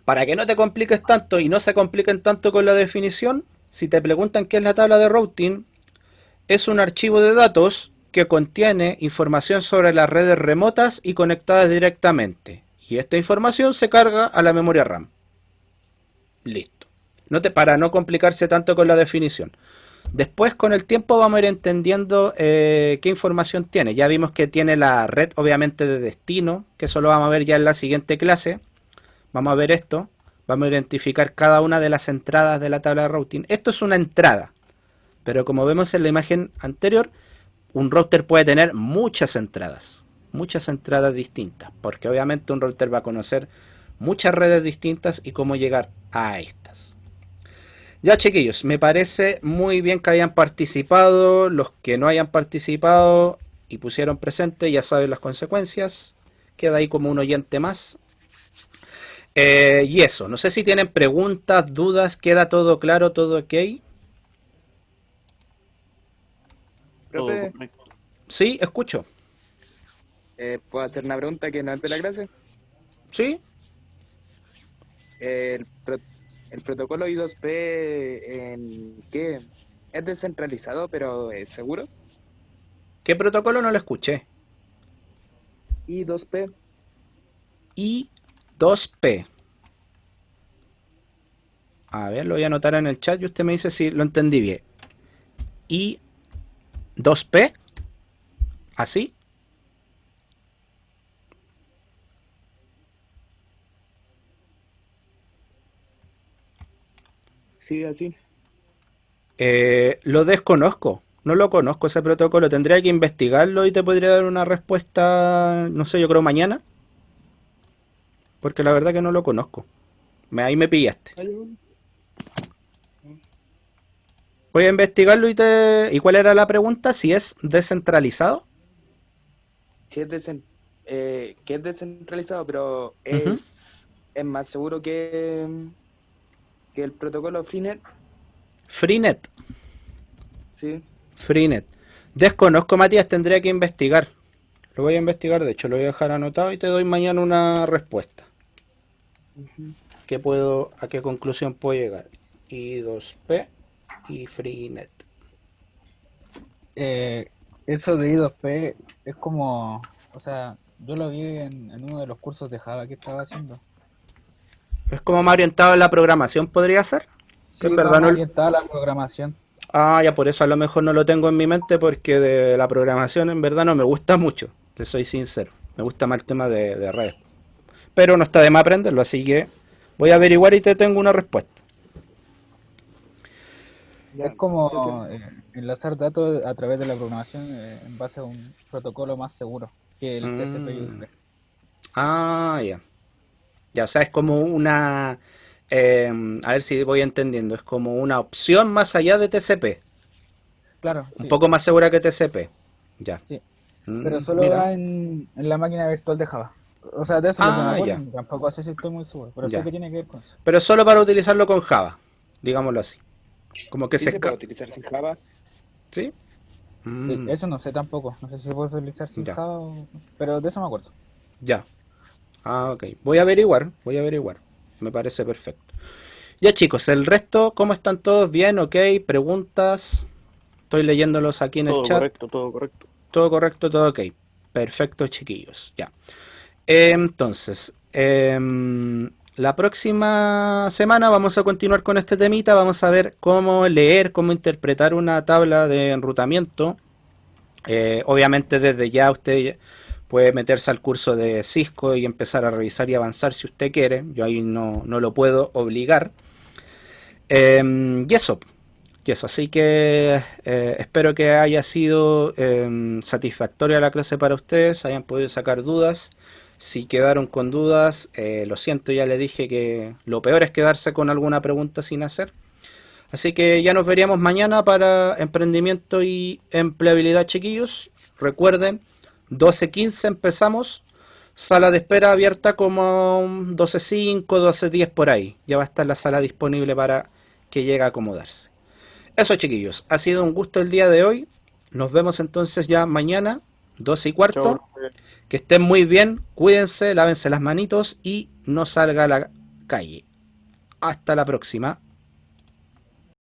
para que no te compliques tanto y no se compliquen tanto con la definición, si te preguntan qué es la tabla de routing, es un archivo de datos que contiene información sobre las redes remotas y conectadas directamente. Y esta información se carga a la memoria RAM. Listo. Para no complicarse tanto con la definición. Después, con el tiempo, vamos a ir entendiendo qué información tiene. Ya vimos que tiene la red, obviamente, de destino, que eso lo vamos a ver ya en la siguiente clase. Vamos a ver esto. Vamos a identificar cada una de las entradas de la tabla de routing. Esto es una entrada. Pero como vemos en la imagen anterior, un router puede tener muchas entradas distintas, porque obviamente un router va a conocer muchas redes distintas y cómo llegar a estas. Ya, chiquillos, me parece muy bien que hayan participado. Los que no hayan participado y pusieron presente ya saben las consecuencias. Queda ahí como un oyente más. Y eso, no sé si tienen preguntas, dudas, queda todo claro, todo ok. Todo Profe, correcto. Sí, escucho. ¿puedo hacer una pregunta que no es de la clase? Sí. El protocolo I2P, ¿en qué? Es descentralizado, pero ¿es seguro? ¿Qué protocolo? No lo escuché. I2P, I2P. A ver, lo voy a anotar en el chat y usted me dice si lo entendí bien. I2P. ¿Así? sí, así. Lo desconozco. No lo conozco ese protocolo. Tendría que investigarlo y te podría dar una respuesta, no sé, yo creo mañana. Porque la verdad que no lo conozco. Ahí me pillaste. Voy a investigarlo ¿Y cuál era la pregunta? ¿Si es descentralizado? Sí, que es descentralizado, pero Ujú. es más seguro que el protocolo Freenet, Freenet. sí. Freenet. Desconozco, Matías, tendría que investigar. Lo voy a investigar, de hecho, lo voy a dejar anotado y te doy mañana una respuesta. ¿A qué conclusión puedo llegar? I2P y Freenet. Eso de I2P es como, o sea, yo lo vi en uno de los cursos de Java que estaba haciendo. Es como más orientado a la programación, podría ser. Que Sí, en va verdad más no. orientada a la programación. Ah, ya por eso a lo mejor no lo tengo en mi mente porque de la programación en verdad no me gusta mucho, te soy sincero. Me gusta más el tema de redes. Pero no está de más aprenderlo, así que voy a averiguar y te tengo una respuesta. Ya, Es como ese- enlazar datos a través de la programación en base a un protocolo más seguro que el TCP y Mm. UDP. Ah, ya. Ya, o sea, es como una... a ver si voy entendiendo. Es como una opción más allá de TCP. Claro, Un sí, poco más segura que TCP. Ya. sí. Pero solo Mira. va en la máquina virtual de Java. O sea, de eso es lo que me Ah, acuerdo. ya. Tampoco sé si estoy muy seguro, pero sé Ya. que tiene que ver con eso. Pero solo para utilizarlo con Java. Digámoslo así. Como que sí se se puede escapa. utilizar sin Java. ¿Sí? Mm, Eso no sé tampoco. No sé si se puede utilizar sin ya. Java, pero de eso me acuerdo. Ya. Ah, ok. Voy a averiguar. Me parece perfecto. Ya, chicos, el resto, ¿cómo están todos? ¿Bien? ¿Ok? ¿Preguntas? Estoy leyéndolos aquí en el Todo chat. correcto, todo correcto. Todo correcto, todo ok. Perfecto, chiquillos. Ya. Entonces, la próxima semana vamos a continuar con este temita. Vamos a ver cómo leer, cómo interpretar una tabla de enrutamiento. Obviamente desde ya usted puede meterse al curso de Cisco y empezar a revisar y avanzar si usted quiere. Yo ahí no lo puedo obligar. Y eso. Así que espero que haya sido satisfactoria la clase para ustedes, hayan podido sacar dudas. Si quedaron con dudas, lo siento, ya les dije que lo peor es quedarse con alguna pregunta sin hacer. Así que ya nos veríamos mañana para emprendimiento y empleabilidad, chiquillos. Recuerden, 12:15 empezamos. Sala de espera abierta como 12:05, 12:10 por ahí. Ya va a estar la sala disponible para que llegue a acomodarse. Eso, chiquillos, ha sido un gusto el día de hoy. Nos vemos entonces ya mañana, 12:15. Chao. Que estén muy bien, cuídense, lávense las manitos y no salga a la calle. Hasta la próxima.